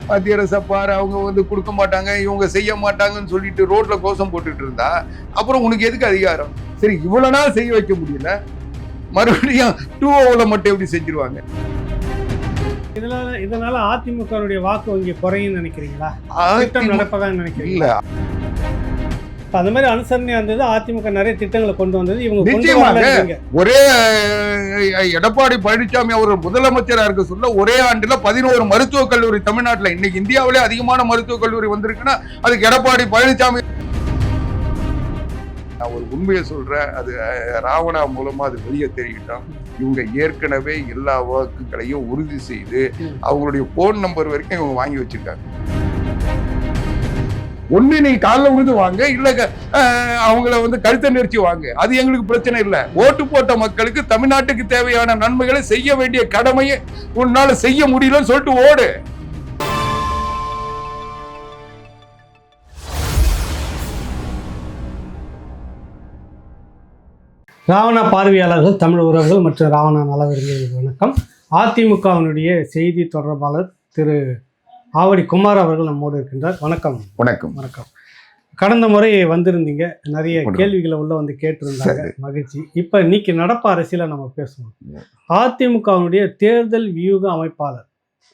மத்திய அரசை பாரு, அவங்க வந்து கொடுக்க மாட்டாங்க, இவங்க செய்ய மாட்டாங்கன்னு சொல்லிட்டு ரோட்ல கோஷம் போட்டுட்டு இருந்தா அப்புறம் உனக்கு எதுக்கு அதிகாரம்? சரி, இவ்வளவு நாள் செய்ய வைக்க முடியல, மறுபடியும் 2-0 மட்டும் எப்படி செஞ்சிருவாங்க? இதனால அதிமுகவுடைய வாக்கு வங்கி குறையும் நினைக்கிறீங்களா? திட்டம் நடப்பதாக நினைக்கிறீங்களா? இல்ல, அந்த மாதிரி அனுசரணையா இருந்தது. அதிமுக நிறைய திட்டங்களை கொண்டு வந்தது. இவங்க நிச்சயமாக ஒரே எடப்பாடி பழனிசாமி அவர்கள் முதலமைச்சராக இருக்க சொல்ல ஒரே ஆண்டுல 11 மருத்துவக் கல்லூரி தமிழ்நாட்டில், இன்னைக்கு இந்தியாவிலே அதிகமான மருத்துவக் கல்லூரி வந்திருக்குன்னா அதுக்கு எடப்பாடி பழனிசாமி. நான் ஒரு உண்மையை சொல்றேன், அது ராவணா மூலமா அது வெளியே தெரிவிட்டோம். இவங்க ஏற்கனவே எல்லா வாக்குகளையும் உறுதி செய்து அவங்களுடைய போன் நம்பர் வரைக்கும் இவங்க வாங்கி வச்சிருக்காங்க. ஒண்ணு நீ காலில் விழுந்து வாங்க, இல்ல அவங்கள வந்து கழுத்தை நெரிச்சு வாங்க, அது எங்களுக்கு பிரச்சனை இல்லை. ஓட்டு போட்ட மக்களுக்கு தமிழ்நாட்டுக்கு தேவையான நன்மைகளை செய்ய வேண்டிய கடமையை உன்னால செய்ய முடியலன்னு சொல்லிட்டு ஓடு. ராவணா பார்வையாளர்கள், தமிழ் உறவுகள் மற்றும் ராவணா நலவிருந்தியர்களுக்கு வணக்கம். அதிமுகவினுடைய செய்தி தொடர்பாளர் திரு ஆவடி குமார் அவர்கள் நம்மோடு இருக்கின்றார். வணக்கம். வணக்கம். வணக்கம். கடந்த முறை வந்திருந்தீங்க, நிறைய கேள்விகளை உள்ள வந்து கேட்டிருந்தாங்க, மகிழ்ச்சி. இப்போ இன்னைக்கு நடப்பு அரசியலை நம்ம பேசுவோம். அதிமுகவினுடைய தேர்தல் வியூக அமைப்பாளர்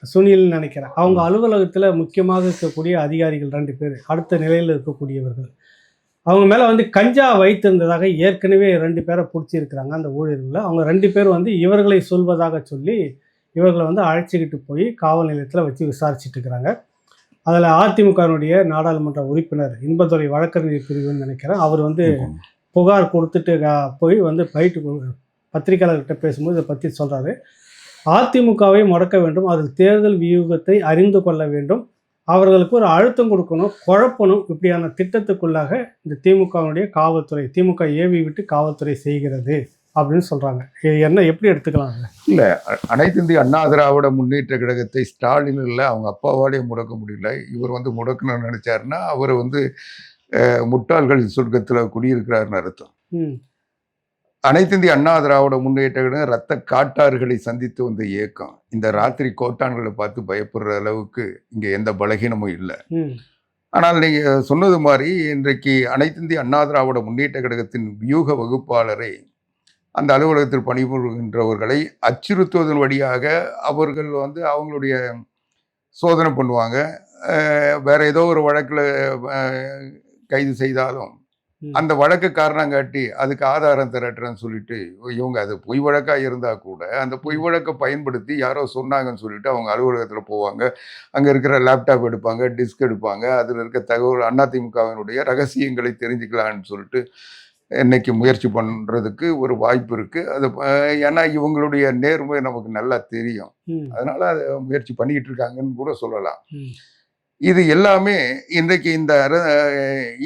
சுனில் நினைக்கிறேன், அவங்க அலுவலகத்தில் முக்கியமாக இருக்கக்கூடிய அதிகாரிகள் 2 பேர், அடுத்த நிலையில் இருக்கக்கூடியவர்கள், அவங்க மேலே வந்து கஞ்சா வைத்திருந்ததாக ஏற்கனவே 2 பேரை பிடிச்சிருக்கிறாங்க. அந்த ஊழியர்களில் அவங்க 2 பேர் வந்து இவர்களை சொல்வதாக சொல்லி இவர்களை வந்து அழைச்சிக்கிட்டு போய் காவல் நிலையத்தில் வச்சு விசாரிச்சுட்டு இருக்கிறாங்க. அதில் அதிமுகவினுடைய நாடாளுமன்ற உறுப்பினர் இன்பதுரை வழக்கறிஞர் பிரிவுன்னு நினைக்கிறேன், அவர் வந்து புகார் கொடுத்துட்டு போய் வந்து பத்திரிகையாளர்கிட்ட பேசும்போது இதை பற்றி சொல்கிறாரு. அதிமுகவை முடக்க வேண்டும், அதில் தேர்தல் வியூகத்தை அறிந்து கொள்ள வேண்டும், அவர்களுக்கு ஒரு அழுத்தம் கொடுக்கணும், குழப்பணும், இப்படியான திட்டத்துக்குள்ளாக இந்த திமுகவினுடைய காவல்துறை, திமுக ஏவி விட்டு காவல்துறை செய்கிறது அப்படின்னு சொல்கிறாங்க. இது என்ன, எப்படி எடுத்துக்கலாம்? இல்லை, அனைத்து இந்திய அண்ணா திராவிட முன்னேற்ற கழகத்தை ஸ்டாலின் இல்லை அவங்க அப்பாவாலேயே முடக்க முடியல. இவர் வந்து முடக்கணும்னு நினைச்சாருன்னா அவர் வந்து முட்டாள்கள் சொர்க்கத்தில் குடியிருக்கிறாருன்னு அர்த்தம். அனைத்து இந்திய அண்ணா திராவிட முன்னேற்ற கழகம் ரத்த காட்டாறுகளை சந்தித்து வந்த இயக்கம். இந்த ராத்திரி கோட்டான்களை பார்த்து பயப்படுற அளவுக்கு இங்கே எந்த பலகீனமும் இல்லை. ஆனால் நீங்கள் சொன்னது மாதிரி இன்றைக்கு அனைத்து இந்திய அண்ணா திராவிட முன்னேற்ற கழகத்தின் வியூக வகுப்பாளரை, அந்த அலுவலகத்தில் பணிபுரிகின்றவர்களை அச்சுறுத்துவதன் வழியாக அவர்கள் வந்து அவங்களுடைய சோதனை பண்ணுவாங்க. வேற ஏதோ ஒரு வழக்கில் கைது செய்தாலும் அந்த வழக்கு காரணம் காட்டி அதுக்கு ஆதாரம் திரட்டுறேன்னு சொல்லிட்டு இவங்க, அது பொய் வழக்காக இருந்தால் கூட அந்த பொய் வழக்கை பயன்படுத்தி யாரோ சொன்னாங்கன்னு சொல்லிட்டு அவங்க அலுவலகத்தில் போவாங்க. அங்கே இருக்கிற லேப்டாப் எடுப்பாங்க, டிஸ்க் எடுப்பாங்க, அதில் இருக்க தகவல் அதிமுகவினுடைய ரகசியங்களை தெரிஞ்சுக்கலான்னு சொல்லிட்டு இன்னைக்கு முயற்சி பண்ணுறதுக்கு ஒரு வாய்ப்பு இருக்குது. அது ஏன்னா இவங்களுடைய நேர்மை நமக்கு நல்லா தெரியும், அதனால அதை முயற்சி பண்ணிக்கிட்டு இருக்காங்கன்னு கூட சொல்லலாம். இது எல்லாமே இன்றைக்கு இந்த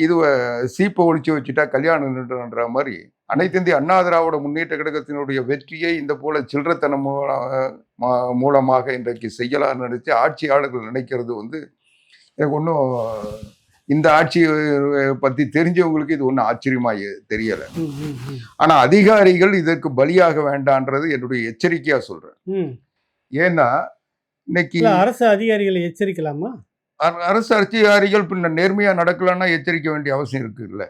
இதுவை சீப்பை ஒழிச்சு வச்சுட்டா கல்யாணம் நின்றுன்ற மாதிரி அனைத்து இந்திய அண்ணா திராவிட முன்னேற்ற கழகத்தினுடைய வெற்றியை இந்த போல சில்லறத்தனம் மூலமாக இன்றைக்கு செய்யலாம்னு நினைச்சு ஆட்சியாளர்கள் நினைக்கிறது வந்து எனக்கு ஒன்றும், இந்த ஆட்சியை பற்றி தெரிஞ்சவங்களுக்கு இது ஒன்றும் ஆச்சரியமாக தெரியலை. ஆனால் அதிகாரிகள் இதற்கு பலியாக வேண்டான்றது என்னுடைய எச்சரிக்கையாக சொல்கிறேன். ஏன்னா இன்னைக்கு அரசு அதிகாரிகளை எச்சரிக்கலாமா? அரசு அதிகாரிகள் பின்ன நேர்மையாக நடக்கலான்னா எச்சரிக்க வேண்டிய அவசியம் இருக்குல்ல.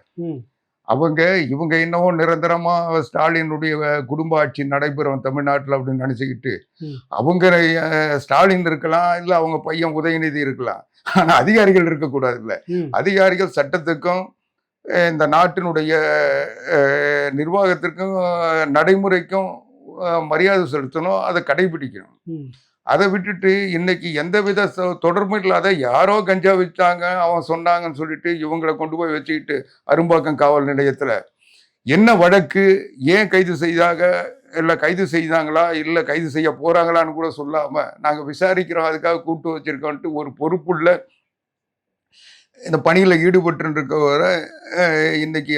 இவங்க என்னவோ நிரந்தரமாக ஸ்டாலினுடைய குடும்ப ஆட்சி நடைபெறும் தமிழ்நாட்டில் அப்படின்னு நினச்சிக்கிட்டு அவங்க ஸ்டாலின் இருக்கலாம், இல்லை அவங்க பையன் உதயநிதி இருக்கலாம், ஆனால் அதிகாரிகள் இருக்கக்கூடாது. இல்லை, அதிகாரிகள் சட்டத்துக்கும் இந்த நாட்டினுடைய நிர்வாகத்திற்கும் நடைமுறைக்கும் மரியாதை செலுத்தணும், அதை கடைபிடிக்கணும். அதை விட்டுட்டு இன்னைக்கு எந்தவித தொடர்பும் இல்லாத யாரோ கஞ்சா வச்சாங்க அவன் சொன்னாங்கன்னு சொல்லிட்டு இவங்களை கொண்டு போய் வச்சுக்கிட்டு அரும்பாக்கம் காவல் நிலையத்தில் என்ன வழக்கு, ஏன் கைது செய்தாங்க, இல்லை கைது செய்தாங்களா, இல்லை கைது செய்ய போகிறாங்களான்னு கூட சொல்லாமல் நாங்கள் விசாரிக்கிறோம், அதுக்காக கூப்பிட்டு வச்சுருக்கோன்ட்டு ஒரு பொறுப்புள்ள இந்த பணியில் ஈடுபட்டு இருக்கவரை இன்னைக்கு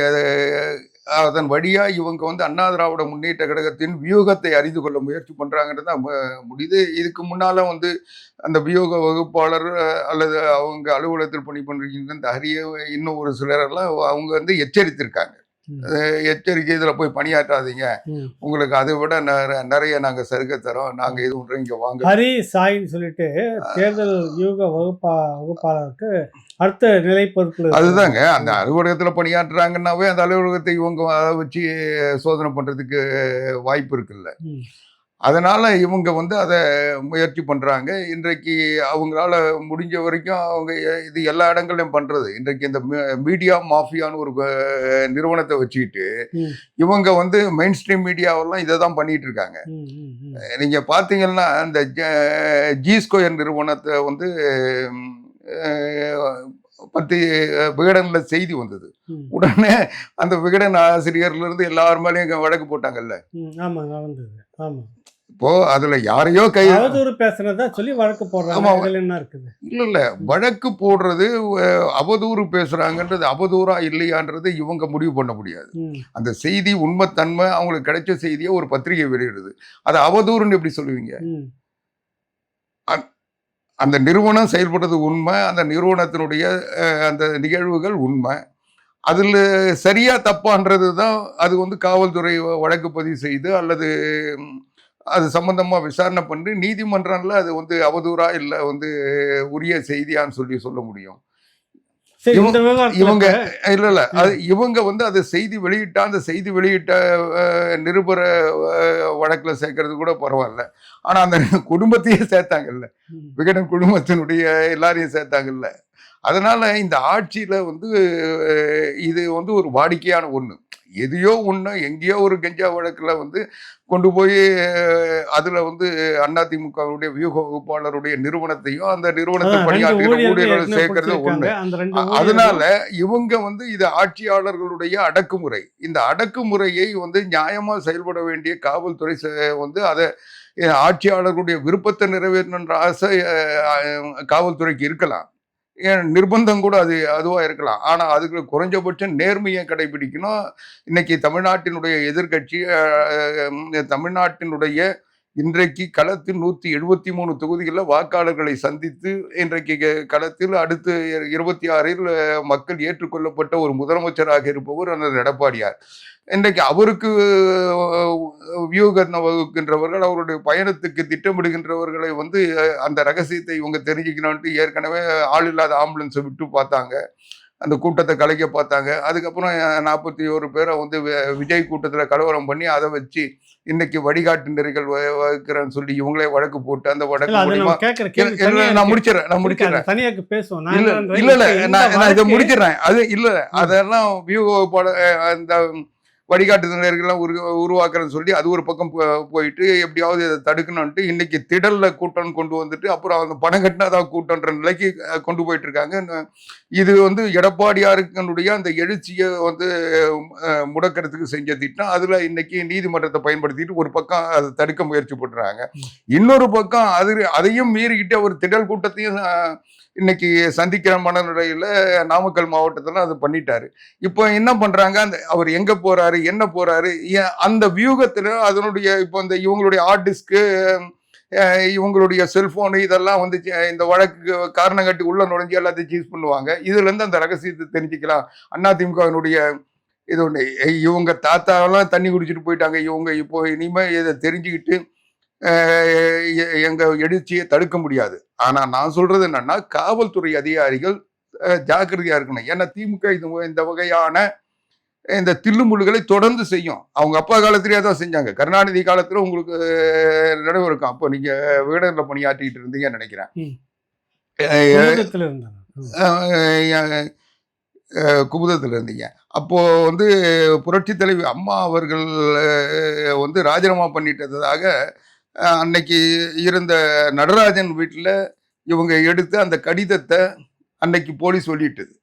அதன் வழியாக இவங்க வந்து அண்ணா திராவிட முன்னேற்ற கழகத்தின் வியூகத்தை அறிந்து கொள்ள முயற்சி பண்ணுறாங்கிறது தான் முடியுது. இதுக்கு முன்னால் வந்து அந்த வியூக வகுப்பாளர் அல்லது அவங்க அலுவலகத்தில் பணிபுரிகின்ற இந்த இன்னும் ஒரு சிலரெல்லாம் அவங்க வந்து எச்சரித்திருக்காங்க. ம். எச்சரிக்கை இதில் போய் பணியாற்றாதீங்க, ம். உங்களுக்கு அதை விட நிறைய நாங்கள் சலுகை தரோம், நாங்கள் இது பண்ணுறோம், இங்கே வாங்க. ஹரி சாய்ன்னு சொல்லிட்டு தேர்தல் வியூக வகுப்பாளருக்கு அடுத்த நிலை பொறுப்புல அதுதாங்க, அந்த அலுவலகத்தில் பணியாற்றுறாங்கன்னாவே அந்த அலுவலகத்தை இவங்க அதை வச்சு சோதனை பண்ணுறதுக்கு வாய்ப்பு இருக்குல்ல. ம். அதனால இவங்க வந்து அதை முயற்சி பண்றாங்க. இன்றைக்கு அவங்களால முடிஞ்ச வரைக்கும் அவங்க இது எல்லா இடங்கள்லயும் பண்றது. இன்றைக்கு இந்த மீடியா மாஃபியான்னு ஒரு நிறுவனத்தை வச்சுக்கிட்டு ம். இவங்க வந்து மெயின் ஸ்ட்ரீம் மீடியாவெல்லாம் இதை தான் பண்ணிட்டு இருக்காங்க. ம். ம். ம். நீங்க பார்த்தீங்கன்னா இந்த ஜி ஸ்கொயர் நிறுவனத்தை வந்து பத்தி விகடன்ல செய்தி வந்தது. ம். உடனே அந்த விகடன் ஆசிரியர்ல இருந்து எல்லார் மேலேயும் வழக்கு போட்டாங்கல்ல. ம். ஆமாங்க வந்தது. ஆமா. இப்போ அதுல யாரையோ அவதூறு பேசுனதா சொல்லி வழக்கு போடுறாங்க. இதுல என்ன இருக்குது? இல்ல வழக்கு போடுறது அவதூறு பேசுறாங்கன்றது அவதூறா இல்லையான்றது இவங்க முடிவு பண்ண முடியாது. ம். அந்த செய்தி உண்மைத்தன்மை அவங்களுக்கு கிடைச்ச செய்தியை ஒரு பத்திரிகை வெளியிடுது, அது அவதூறுன்னு எப்படி சொல்லுவீங்க? ம். அந்த நிறுவனம் செயல்படுறது உண்மை, அந்த நிறுவனத்தினுடைய அந்த நிகழ்வுகள் உண்மை. அதுல சரியா தப்பான்றது தான் அது வந்து காவல்துறை வழக்கு பதிவு செய்து அல்லது அது சம்பந்தமா விசாரணை பண்ணி நீதிமன்றம்ல அது வந்து அவதூறா இல்ல வந்து உரிய செய்தியான்னு சொல்ல முடியும். சரி, இந்த இவங்க விவகாரத்துல இல்ல அது இவங்க வந்து அது செய்தி வெளியிட்டா அந்த செய்தி வெளியிட்ட நிருபர வழக்குல சேர்க்கறது கூட பரவாயில்ல. ஆனா அந்த குடும்பத்தையே சேர்த்தாங்கல்ல, ம். விகடன் குடும்பத்தினுடைய எல்லாரையும் சேர்த்தாங்கல்ல. அதனால இந்த ஆட்சியில வந்து இது வந்து ஒரு வாடிக்கையான ஒண்ணு. எதையோ ஒண்ணு எங்கேயோ ஒரு கஞ்சா வழக்குல வந்து கொண்டு போய் அதுல வந்து அதிமுகவுடைய வியூக வகுப்பாளருடைய நிறுவனத்தையும் அந்த நிறுவனத்தில் அதான் 2 பணியாற்றுகிற ஊழியர்கள் ஊழியர்கள் ஏற்கனவே சேர்க்கறது பிடிச்சிருக்காங்க. ஒண்ணு. அந்த 2 அதனால ஊழியர்களும் இவங்க வந்து இது ஆட்சியாளர்களுடைய அடக்குமுறை. இந்த அடக்குமுறையை வந்து நியாயமா செயல்பட வேண்டிய காவல்துறை வந்து அதை ஆட்சியாளர்களுடைய விருப்பத்தை நிறைவேற்றணுன்ற ஆசை காவல்துறைக்கு இருக்கலாம், ஏன் நிர்பந்தம் கூட அது அதுவா இருக்கலாம். ஆனா அதுக்கு குறைஞ்சபட்சம் நேர்மையை கடைபிடிக்கணும். இன்னைக்கு தமிழ்நாட்டினுடைய எதிர்க்கட்சி தமிழ்நாட்டினுடைய இன்றைக்கு களத்தில் 173 தொகுதிகளில் வாக்காளர்களை சந்தித்து இன்றைக்கு களத்தில் அடுத்து 26இல் மக்கள் ஏற்றுக்கொள்ளப்பட்ட ஒரு முதலமைச்சராக இருப்பவர் அந்த எடப்பாடியார். இன்றைக்கு அவருக்கு வியூகம் வகுக்கின்றவர்கள், அவருடைய பயணத்துக்கு திட்டமிடுகின்றவர்களை வந்து அந்த ரகசியத்தை இவங்க தெரிஞ்சுக்கணும்ட்டு ஏற்கனவே ஆள் இல்லாத ஆம்புலன்ஸை விட்டு பார்த்தாங்க, அந்த கூட்டத்தை கலைக்க பார்த்தாங்க. அதுக்கப்புறம் 41 பேரை வந்து விஜய் கூட்டத்தில் கலவரம் பண்ணி அதை வச்சு இன்னைக்கு வழிகாட்டு நெறிகள் வகுக்கிறேன்னு சொல்லி இவங்களே வழக்கு போட்டு அந்த வழக்கு மூலியமா நான் முடிச்சிடறேன். தனியாக்கு பேசுவோம். இல்ல நான் இதை முடிச்சிடறேன். அது இல்ல அதெல்லாம் வியூக அந்த வழிகாட்டுதல்கள்லாம் உருவாக்குறன்னு சொல்லி அது ஒரு பக்கம் போயிட்டு எப்படியாவது இதை தடுக்கணும்ட்டு இன்னைக்கு திடல்ல கூட்டம் கொண்டு வந்துட்டு அப்புறம் அந்த பணம் கட்டினாதான் கூட்டம்ன்ற நிலைக்கு கொண்டு போயிட்டு இருக்காங்க. இது வந்து எடப்பாடியாருக்கனுடைய அந்த எழுச்சியை வந்து முடக்கிறதுக்கு செஞ்ச திட்டம். அதுல இன்னைக்கு நீதிமன்றத்தை பயன்படுத்திட்டு ஒரு பக்கம் அதை தடுக்க முயற்சி பண்றாங்க, இன்னொரு பக்கம் அதையும் மீறிக்கிட்டு ஒரு திடல் கூட்டத்தையும் இன்னைக்கு சந்திக்கிற மனநிலையில நாமக்கல் மாவட்டத்துல அது பண்ணிட்டாரு. இப்போ என்ன பண்றாங்க, அந்த அவர் எங்க போறாரு என்ன போறாரு அந்த வியூகத்துல அதனுடைய இப்போ இந்த இவங்களுடைய ஹார்ட் டிஸ்க்கு இவங்களுடைய செல்போனு இதெல்லாம் வந்து இந்த வழக்கு காரணம் காட்டி உள்ள நுழைஞ்சு எல்லாத்தையும் சீஸ் பண்ணுவாங்க. இதுல இருந்து அந்த ரகசியத்தை தெரிஞ்சுக்கலாம். அதிமுகவினுடைய இது ஒண்ணு, இவங்க தாத்தாவெல்லாம் தண்ணி குடிச்சிட்டு போயிட்டாங்க, இவங்க இப்போ இனிமே இதை தெரிஞ்சுக்கிட்டு எங்க எழுச்சியை தடுக்க முடியாது. ஆனா நான் சொல்றது என்னன்னா காவல்துறை அதிகாரிகள் ஜாக்கிரதையா இருக்கணும். ஏன்னா திமுக இந்த வகையான இந்த தில்லுமுள்ளுகளை தொடர்ந்து செய்யும். அவங்க அப்பா காலத்திலேயே தான் செஞ்சாங்க. கருணாநிதி காலத்துல உங்களுக்கு நினைவு இருக்கும், அப்போ நீங்க விகடன்ல பணியாற்றிட்டு இருந்தீங்கன்னு நினைக்கிறேன். குமுதத்தில் இருந்தீங்க. அப்போ வந்து புரட்சி தலைவி அம்மா அவர்கள் வந்து ராஜினாமா பண்ணிட்டதாக அன்னைக்கு இருந்த நடராஜன் வீட்டில் இவங்க எடுத்து அந்த கடிதத்தை அன்னைக்கு போலீஸ் வெளியிட்டது.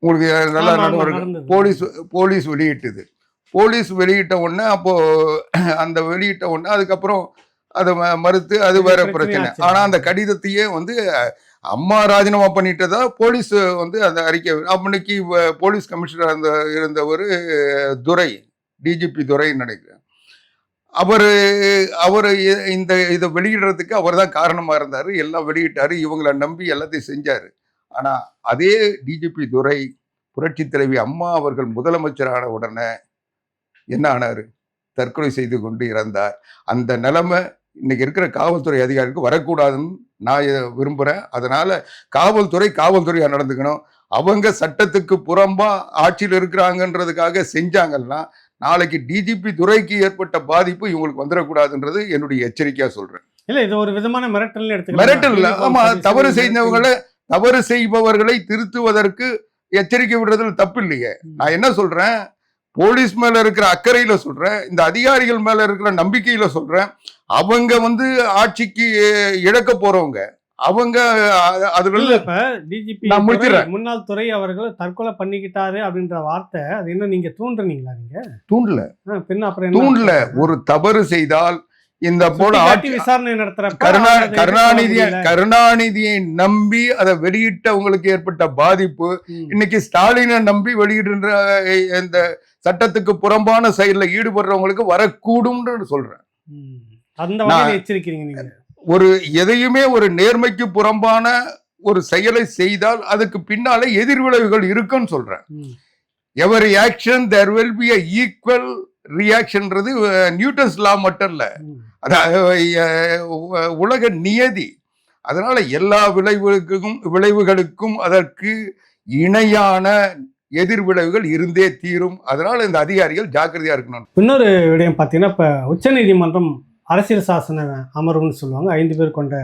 உங்களுக்கு நல்லா நடவடிக்கை போலீஸ் வெளியிட்டது. போலீஸ் வெளியிட்ட உடனே அப்போ அந்த வெளியிட்ட உடனே அதுக்கப்புறம் அதை மறுத்து அது வேற பிரச்சனை. ஆனா அந்த கடிதத்தையே வந்து அம்மா ராஜினாமா பண்ணிட்டதா போலீஸ் வந்து அந்த அறிக்கை. அன்னைக்கு போலீஸ் கமிஷனர் இருந்தவர் துரை, டிஜிபி துரைன்னு நினைக்கிறேன். அவர் இந்த இதை வெளியிடுறதுக்கு அவர் தான் காரணமா இருந்தாரு. எல்லாம் வெளியிட்டாரு, இவங்களை நம்பி எல்லாத்தையும் செஞ்சாரு. ஆனா அதே டிஜிபி துரை புரட்சி தலைவி அம்மா அவர்கள் முதலமைச்சரான உடனே என்ன ஆனாரு? தற்கொலை செய்து கொண்டு இறந்தார். அந்த நிலைமை இன்னைக்கு இருக்கிற காவல்துறை அதிகாரிக்கு வரக்கூடாதுன்னு நான் விரும்புறேன். அதனால காவல்துறையா நடந்துக்கணும். அவங்க சட்டத்துக்கு புறம்பா ஆட்சியில் இருக்கிறாங்கன்றதுக்காக செஞ்சாங்கன்னா நாளைக்கு டிஜிபி துரைக்கு ஏற்பட்ட பாதிப்பு இவங்களுக்கு வந்துடக்கூடாதுன்றது என்னுடைய எச்சரிக்கையா சொல்றேன். இல்ல இது ஒரு விதமான மிரட்டல் எடுத்துக்கலாம். மிரட்டல் இல்ல, ஆமா, தவறு செய்பவர்களை திருத்துவதற்கு எச்சரிக்கை விடுறதுல தப்பு இல்லையே. நான் என்ன சொல்றேன், போலீஸ் மேல இருக்கிற அக்கறையில சொல்றேன், இந்த அதிகாரிகள் மேல இருக்கிற நம்பிக்கையில சொல்றேன். அவங்க ஆட்சிக்கு இழக்க போறவங்க, அவங்க அதுல இப்ப டிஜிபி நான் முடிக்கிறேன். முன்னாள் துறை அவர்கள் தற்கொலை பண்ணிக்கிட்டாரு அப்படின்ற வார்த்தை அது என்ன நீங்க தூண்டுறீங்களா? நீங்க தூண்டல, பின்ன அப்புறம் தூண்டல. ஒரு தவறு செய்தால் இந்த போல விசாரணை நடத்துற கருணாநிதியை நம்பி அதை வெளியிட்டவங்களுக்கு ஏற்பட்ட பாதிப்பு இன்னைக்கு ஸ்டாலினை நம்பி வெளியிடுன்ற இந்த சட்டத்துக்கு புறம்பான செயல்ல ஈடுபடுறவங்களுக்கு வரக்கூடும்னு சொல்றேன். அந்த வகையில எச்சரிக்கிறீங்க நீங்க. ஒரு எதையுமே ஒரு நேர்மைக்கு புறம்பான ஒரு செயலை செய்தால் அதுக்கு பின்னாலே எதிர்விளைவுகள் இருக்குன்னு சொல்றேன். Every action there will be a equal ரியாக்ஷன்றது நியூட்டன்ஸ் லா மட்டும் இல்ல, உலக நியதி. அதனால எல்லா விளைவுகளுக்கும் அதற்கு இணையான எதிர்விளைவுகள் இருந்தே தீரும். அதனால இந்த அதிகாரிகள் ஜாக்கிரதையா இருக்கணும். இன்னொரு விடயம் பார்த்தீங்கன்னா, இப்ப உச்சநீதிமன்றம் அரசியல் சாசன அமர்வுன்னு சொல்லுவாங்க, 5 பேர் கொண்ட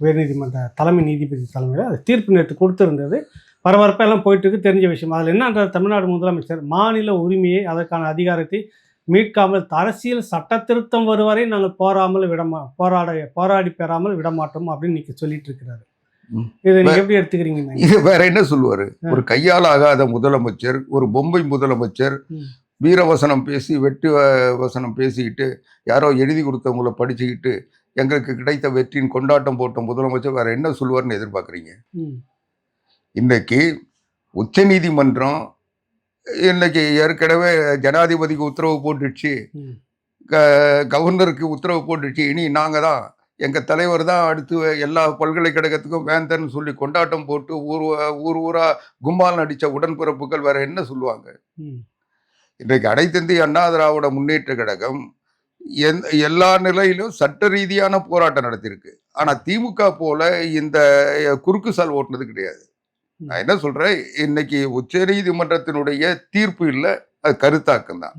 உயர்நீதிமன்ற தலைமை நீதிபதி தலைமையில் அது தீர்ப்பு நேற்று கொடுத்துருந்தது. பரபரப்பெல்லாம் போயிட்டு இருக்கு, தெரிஞ்ச விஷயம். அதில் என்னன்ற தமிழ்நாடு முதலமைச்சர் மாநில உரிமையை அதற்கான அதிகாரத்தை மீட்காமல் அரசியல் சட்ட திருத்தம் வருவரை நாங்கள் போராடி பெறாமல் விடமாட்டோம் அப்படின்னு இன்னைக்கு சொல்லிட்டு இருக்கிறாரு. இதை நீங்க எப்படி எடுத்துக்கிறீங்க? இது வேற என்ன சொல்லுவாரு? ஒரு கையால் ஆகாத முதலமைச்சர், ஒரு பொம்மை முதலமைச்சர், வீரவசனம் பேசி வெட்டு வசனம் பேசிக்கிட்டு யாரோ எழுதி கொடுத்தவங்கள படிச்சுக்கிட்டு எங்களுக்கு கிடைத்த வெற்றியின் கொண்டாட்டம் போட்ட முதலமைச்சர் வேற என்ன சொல்லுவார்னு எதிர்பார்க்குறீங்க? இன்னைக்கு உச்ச நீதிமன்றம் இன்னைக்கு ஏற்கனவே ஜனாதிபதிக்கு உத்தரவு போட்டுடுச்சு, கவர்னருக்கு உத்தரவு போட்டுடுச்சு, இனி நாங்கள் தான், எங்கள் தலைவர் தான் அடுத்து எல்லா பல்கலைக்கழகத்துக்கும் வேந்தர்னு சொல்லி கொண்டாட்டம் போட்டு ஊரா கும்பால் நடித்த உடன்பிறப்புகள் வேற என்ன சொல்லுவாங்க? இன்றைக்கு அனைத்திந்திய அண்ணா திராவிட முன்னேற்ற கழகம் எல்லா நிலையிலும் சட்ட ரீதியான போராட்டம் நடத்தியிருக்கு. ஆனால் திமுக போல இந்த குறுக்கு சால் ஓட்டுனது கிடையாது. நான் என்ன சொல்றேன், இன்னைக்கு உச்ச நீதிமன்றத்தினுடைய தீர்ப்பு இல்லை, அது கருத்தாக்கம் தான்.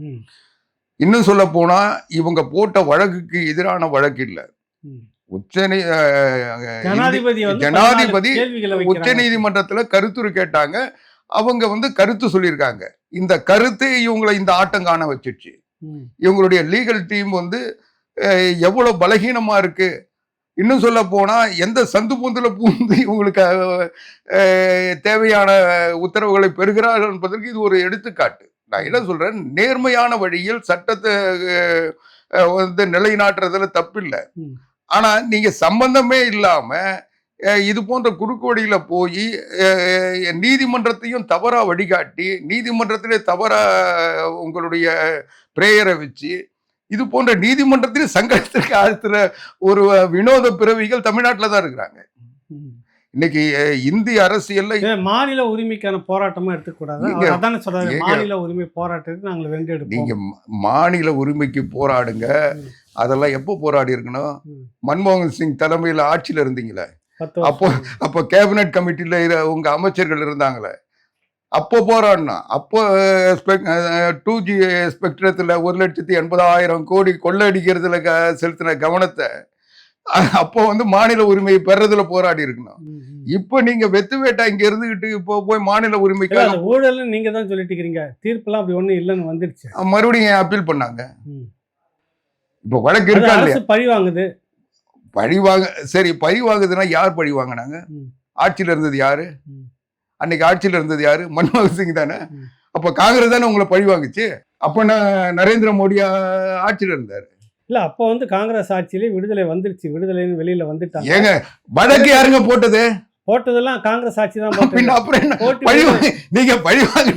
இன்னும் சொல்ல போனா இவங்க போட்ட வழக்குக்கு எதிரான வழக்கு இல்லை. ஜனாதிபதி உச்ச நீதிமன்றத்துல கருத்துரு கேட்டாங்க, அவங்க கருத்து சொல்லியிருக்காங்க. இந்த கருத்து இவங்களை இந்த ஆட்டம் காண வச்சிருச்சு. இவங்களுடைய லீகல் டீம் எவ்வளவு பலகீனமா இருக்கு. இன்னும் சொல்ல போனா எந்த சந்து பூந்துல பூந்து இவங்களுக்கு தேவையான உத்தரவுகளை பெறுகிறார்கள் என்பதற்கு இது ஒரு எடுத்துக்காட்டு. நான் என்ன சொல்றேன், நேர்மையான வழியில் சட்டத்தை நிலைநாட்டுறதுல தப்பில்லை. ஆனா நீங்க சம்பந்தமே இல்லாம இது போன்ற குறுக்கு வழியில போய் நீதிமன்றத்தையும் தவறா வழிகாட்டி, நீதிமன்றத்திலே தவறா உங்களுடைய பிரேயரை வச்சு இது போன்ற நீதிமன்றத்திலே சங்கடத்திற்கு ஆழ்த்துற ஒரு வினோத பிறவிகள் தமிழ்நாட்டில் தான் இருக்கிறாங்க. இன்னைக்கு இந்திய அரசியல்ல மாநில உரிமைக்கான போராட்டமா எடுத்துக்கூடாது. மாநில உரிமை போராட்டத்துக்கு நாங்கள் வென்றெடுப்போம். நீங்க மாநில உரிமைக்கு போராடுங்க. அதெல்லாம் எப்போ போராடி இருக்கணும்? மன்மோகன் சிங் தலைமையில் ஆட்சியில் இருந்தீங்களே, அப்போ கேபினட் கமிட்டியில உங்க அமைச்சர்கள் இருந்தாங்களே, அப்போ போராடணும். அப்போ 2G ஸ்பெக்ட்ரத்தில் 1,80,000 கோடி கொள்ளடிக்கிறதுல செலுத்தின கவனத்தை அப்போ மாநில உரிமையை பெறதுல போராடி இருக்கணும். இப்ப நீங்க வெத்து வேட்டா இங்க இருந்துகிட்டு இப்போ போய் மாநில உரிமைக்கு ஊழல் நீங்க தான் சொல்லிட்டு இருக்கீங்க. தீர்ப்புலாம் அப்படி ஒண்ணு இல்லைன்னு வந்துருச்சு. மறுபடியும் அப்பீல் பண்ணாங்க. இப்ப வழக்கு இருக்கா இல்லையா? பழி வாங்குது. சரி, பழி வாங்குதுன்னா யார் பழி வாங்கினாங்க? ஆட்சியில இருந்தது யாரு? அன்னைக்கு ஆட்சியில இருந்தது யாரு? மன்மோகன் சிங் தானே. அப்ப காங்கிரஸ் தானே உங்களை பழி வாங்குச்சு. அப்ப நரேந்திர மோடி ஆட்சியில இருந்தாரு இல்ல. அப்போ காங்கிரஸ் ஆட்சியிலே விடுதலை வந்துருச்சு. விடுதலைன்னு வெளியில வந்துட்டாங்க. ஏங்க வழக்கு யாருங்க போட்டது? போட்டதெல்லாம் காங்கிரஸ் ஆட்சி தான். நீங்க பழி வாங்க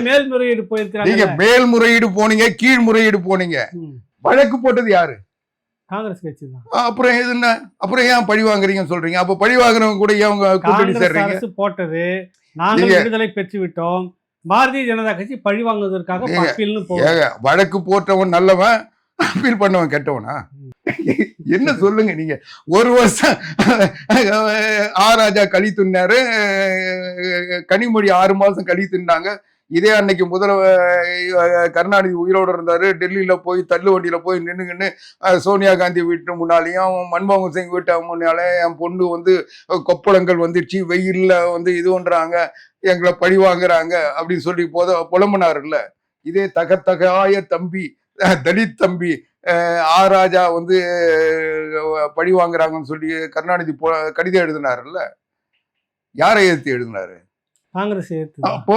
மேல்முறையீடு போயிருக்காங்க. நீங்க மேல்முறையீடு போனீங்க, கீழ்முறையீடு போனீங்க. வழக்கு போட்டது யாரு? காங்கிரஸ் கட்சி தான். அப்புறம் என்ன? அப்புறம் ஏன் பழி வாங்குறீங்கன்னு சொல்றீங்க? அப்ப பழி வாங்குறவங்க கூட ஏன் கூட்டணி சேர்றீங்க? போட்டது நாங்கள் விடுதலை பெற்று விட்டோம், பாரதிய ஜனதா கட்சி பழி வாங்குவதற்காக அப்பீல்னு போகுது. ஏங்க வழக்கு போட்டவன் நல்லவன், அப்பீல் பண்ணவன் கெட்டவனா? என்ன சொல்லுங்க நீங்க? ஒரு வருஷம் ராஜா களி தின்னாரு, கனிமொழி 6 மாசம் களி தின்னாங்க. இதே அன்னைக்கு கருணாநிதி உயிரோடு இருந்தாரு, டெல்லியில போய் தள்ளு வண்டியில போய் நின்னுங்கன்னு சோனியா காந்தி வீட்டு முன்னாலேயும் மன்மோகன் சிங் வீட்டு முன்னாலே என் பொண்ணு வந்து கொப்பளங்கள் வந்துடுச்சு, வெயில்ல வந்து இது பண்றாங்க, எங்களை பழி வாங்குறாங்க அப்படின்னு சொல்லி புலம்புனாருல்ல. இதே தகத்தகாய தம்பி, தலித் தம்பி ராஜா வந்து பழி வாங்குறாங்கன்னு சொல்லி கருணாநிதி கடிதம் எழுதினாருல்ல. யாரை எதிர்த்து எழுதினாரு? காங்கிரஸ் எதிர்த்து. அப்போ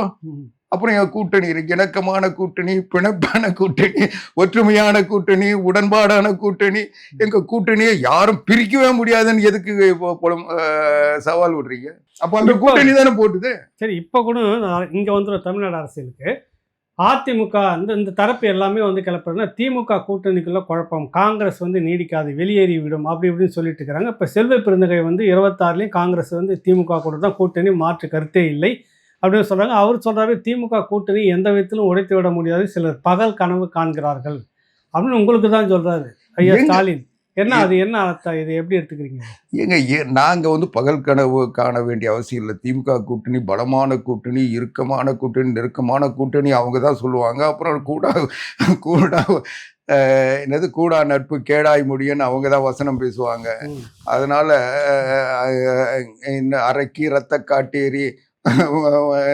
அப்புறம் என் கூட்டணி இருக்கு, இணக்கமான கூட்டணி, பிணைப்பான கூட்டணி, ஒற்றுமையான கூட்டணி, உடன்பாடான கூட்டணி, எங்க கூட்டணியை யாரும் பிரிக்கவே முடியாதுன்னு எதுக்கு சவால் விடுறீங்க? அப்ப அந்த கூட்டணி தானே போட்டுது. சரி, இப்ப கூட இங்க வந்துடும் தமிழ்நாடு அரசியலுக்கு. அதிமுக இந்த தரப்பு எல்லாமே வந்து கிளப்புறதுன்னா திமுக கூட்டணிக்குள்ள குழப்பம், காங்கிரஸ் வந்து நீடிக்காது, வெளியேறி விடும் அப்படி இப்படின்னு சொல்லிட்டு இருக்கிறாங்க. இப்போ செல்வ பெருந்தகை வந்து 26லையும் காங்கிரஸ் வந்து திமுக கூட தான் கூட்டணி, மாற்று கருத்தே இல்லை அப்படின்னு சொல்கிறாங்க. அவர் சொல்கிறாரு திமுக கூட்டணி எந்த விதத்திலும் உடைத்து விட முடியாது, சிலர் பகல் கனவு காண்கிறார்கள் அப்படின்னு உங்களுக்கு தான் சொல்கிறாரு ஐயா ஸ்டாலின். என்ன அது என்ன அர்த்தம்? இது எப்படி எடுத்துக்கிறீங்க? ஏங்க நாங்கள் வந்து பகல் கனவு காண வேண்டிய அவசியம் இல்லை. திமுக கூட்டணி பலமான கூட்டணி, இறுக்கமான கூட்டணி, நெருக்கமான கூட்டணி அவங்க தான் சொல்லுவாங்க. அப்புறம் என்னது கூடா நட்பு கேடாய் முடியும்னு அவங்க தான் வசனம் பேசுவாங்க. அதனால அரைக்கி ரத்த காட்டேரி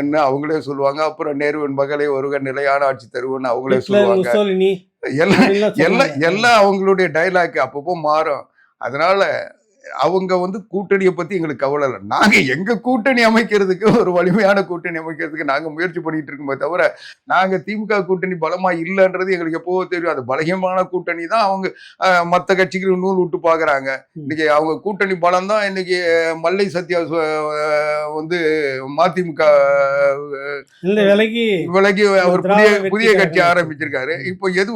என்ன அவங்களே சொல்லுவாங்க. அப்புறம் நேருவின் மகளே ஒருக நிலையான ஆட்சி தருவன்னு அவங்களே சொல்லுவாங்க. எல்லாம் அவங்களுடைய டைலாக் அப்பப்போ மாறும். அதனால அவங்க வந்து கூட்டணியை பத்தி எங்களுக்கு கவலை இல்லை. நாங்க எங்க கூட்டணி அமைக்கிறதுக்கு, ஒரு வலிமையான கூட்டணி அமைக்கிறதுக்கு நாங்க முயற்சி பண்ணிட்டு இருக்கோமே தவிர, நாங்க திமுக கூட்டணி பலமா இல்லைன்றது எங்களுக்கு எப்போவோ தெரியும். அது பலகீனமான கூட்டணி தான். அவங்க மற்ற கட்சிக்கு நூல் விட்டு பாக்குறாங்க. இன்னைக்கு அவங்க கூட்டணி பலம் தான். இன்னைக்கு மல்லை சத்யா வந்து மதிமுக விலகி அவர் புதிய கட்சி ஆரம்பிச்சிருக்காரு. இப்போ எது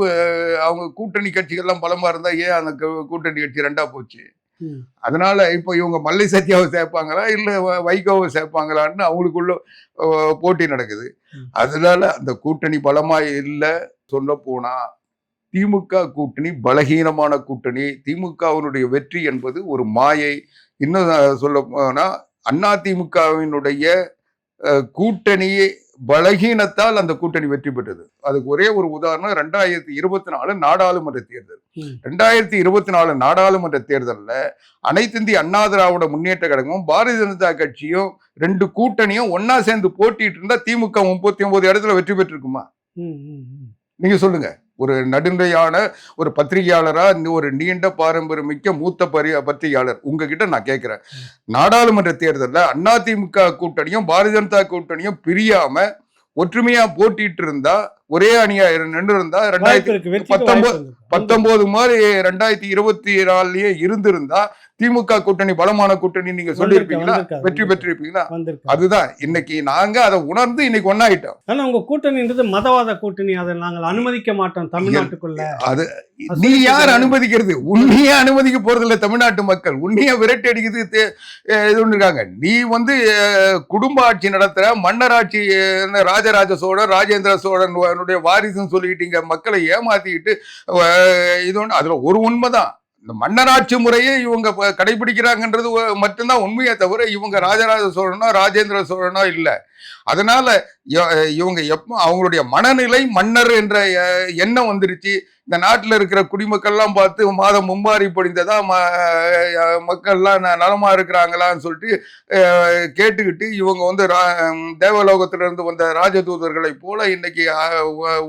அவங்க கூட்டணி கட்சிகள்லாம் பலமா இருந்தா ஏன் அந்த கூட்டணி கட்சி ரெண்டா போச்சு? அதனால இப்போ இவங்க மல்லை சத்யாவை சேர்ப்பாங்களா இல்ல வைகோவை சேர்ப்பாங்களான்னு அவங்களுக்குள்ள போட்டி நடக்குது. அதனால அந்த கூட்டணி பலமா இல்லை. சொல்ல போனா திமுக கூட்டணி பலகீனமான கூட்டணி. திமுகவினுடைய வெற்றி என்பது ஒரு மாயை. இன்னும் சொல்ல போனா அதிமுகவினுடைய கூட்டணியை பலகீனத்தால் அந்த கூட்டணி வெற்றி பெற்றது. அதுக்கு ஒரே ஒரு உதாரணம் 2024 நாடாளுமன்ற தேர்தல். 2024 நாடாளுமன்ற தேர்தலில் அனைத்து இந்திய அண்ணா திராவிட முன்னேற்ற கழகமும் பாரதிய ஜனதா கட்சியும் 2 கூட்டணியும் ஒன்னா சேர்ந்து போட்டிட்டு இருந்தா திமுக 39 இடத்துல வெற்றி பெற்றிருக்குமா? நீங்க சொல்லுங்க. ஒரு நடுநிலையான ஒரு பத்திரிகையாளரா, ஒரு நீண்ட பாரம்பரியமிக்க மூத்த பத்திரிகையாளர் உங்ககிட்ட நான் கேட்கிறேன், நாடாளுமன்ற தேர்தலில் அதிமுக கூட்டணியும் பாரதிய ஜனதா கூட்டணியும் பிரியாம ஒற்றுமையா போட்டிட்டு இருந்தா, ஒரே அணியா நின்று இருந்தா 2019 மாதிரி 2024 இருந்திருந்தா திமுக கூட்டணி பலமான கூட்டணி நீங்க சொல்லிருப்பீங்களா? வெற்றி பெற்றிருப்பீங்களா? அதுதான் இன்னைக்கு நாங்க அதை உணர்ந்து இன்னைக்கு ஒன்னாயிட்டோம். ஆனா உங்க கூட்டணின்றது மதவாத கூட்டணி, அதை நாங்கள் அனுமதிக்க மாட்டோம் தமிழ்நாட்டுக்குள்ள. அது நீ யார் அனுமதிக்கிறது? உன்னையே அனுமதிக்க போறது இல்லை தமிழ்நாட்டு மக்கள். உன்னைய விரட்டி அடிக்கிறது இது இருக்காங்க. நீ வந்து குடும்ப ஆட்சி நடத்துற, மன்னர் ஆட்சி, ராஜராஜ சோழன் ராஜேந்திர சோழன் வாரிசுன்னு சொல்லிக்கிட்டு மக்களை ஏமாத்திக்கிட்டு இது ஒன்று. அதுல ஒரு உண்மைதான், இந்த மன்னராட்சி முறையை இவங்க கடைபிடிக்கிறாங்கன்றது மட்டும்தான் உண்மையை தவிர இவங்க ராஜராஜ சோழனோ ராஜேந்திர சோழனோ இல்லை. அதனால இவங்க அவங்களுடைய மனநிலை மன்னர் என்ற எண்ணம் வந்துருச்சு. இந்த நாட்டில் இருக்கிற குடிமக்கள்லாம் பார்த்து மாதம் மும்பாரி பொழிந்ததா மக்கள்லாம் நலமா இருக்கிறாங்களான்னு சொல்லிட்டு கேட்டுக்கிட்டு இவங்க வந்து தேவலோகத்திலிருந்து வந்த ராஜதூதர்களை போல இன்னைக்கு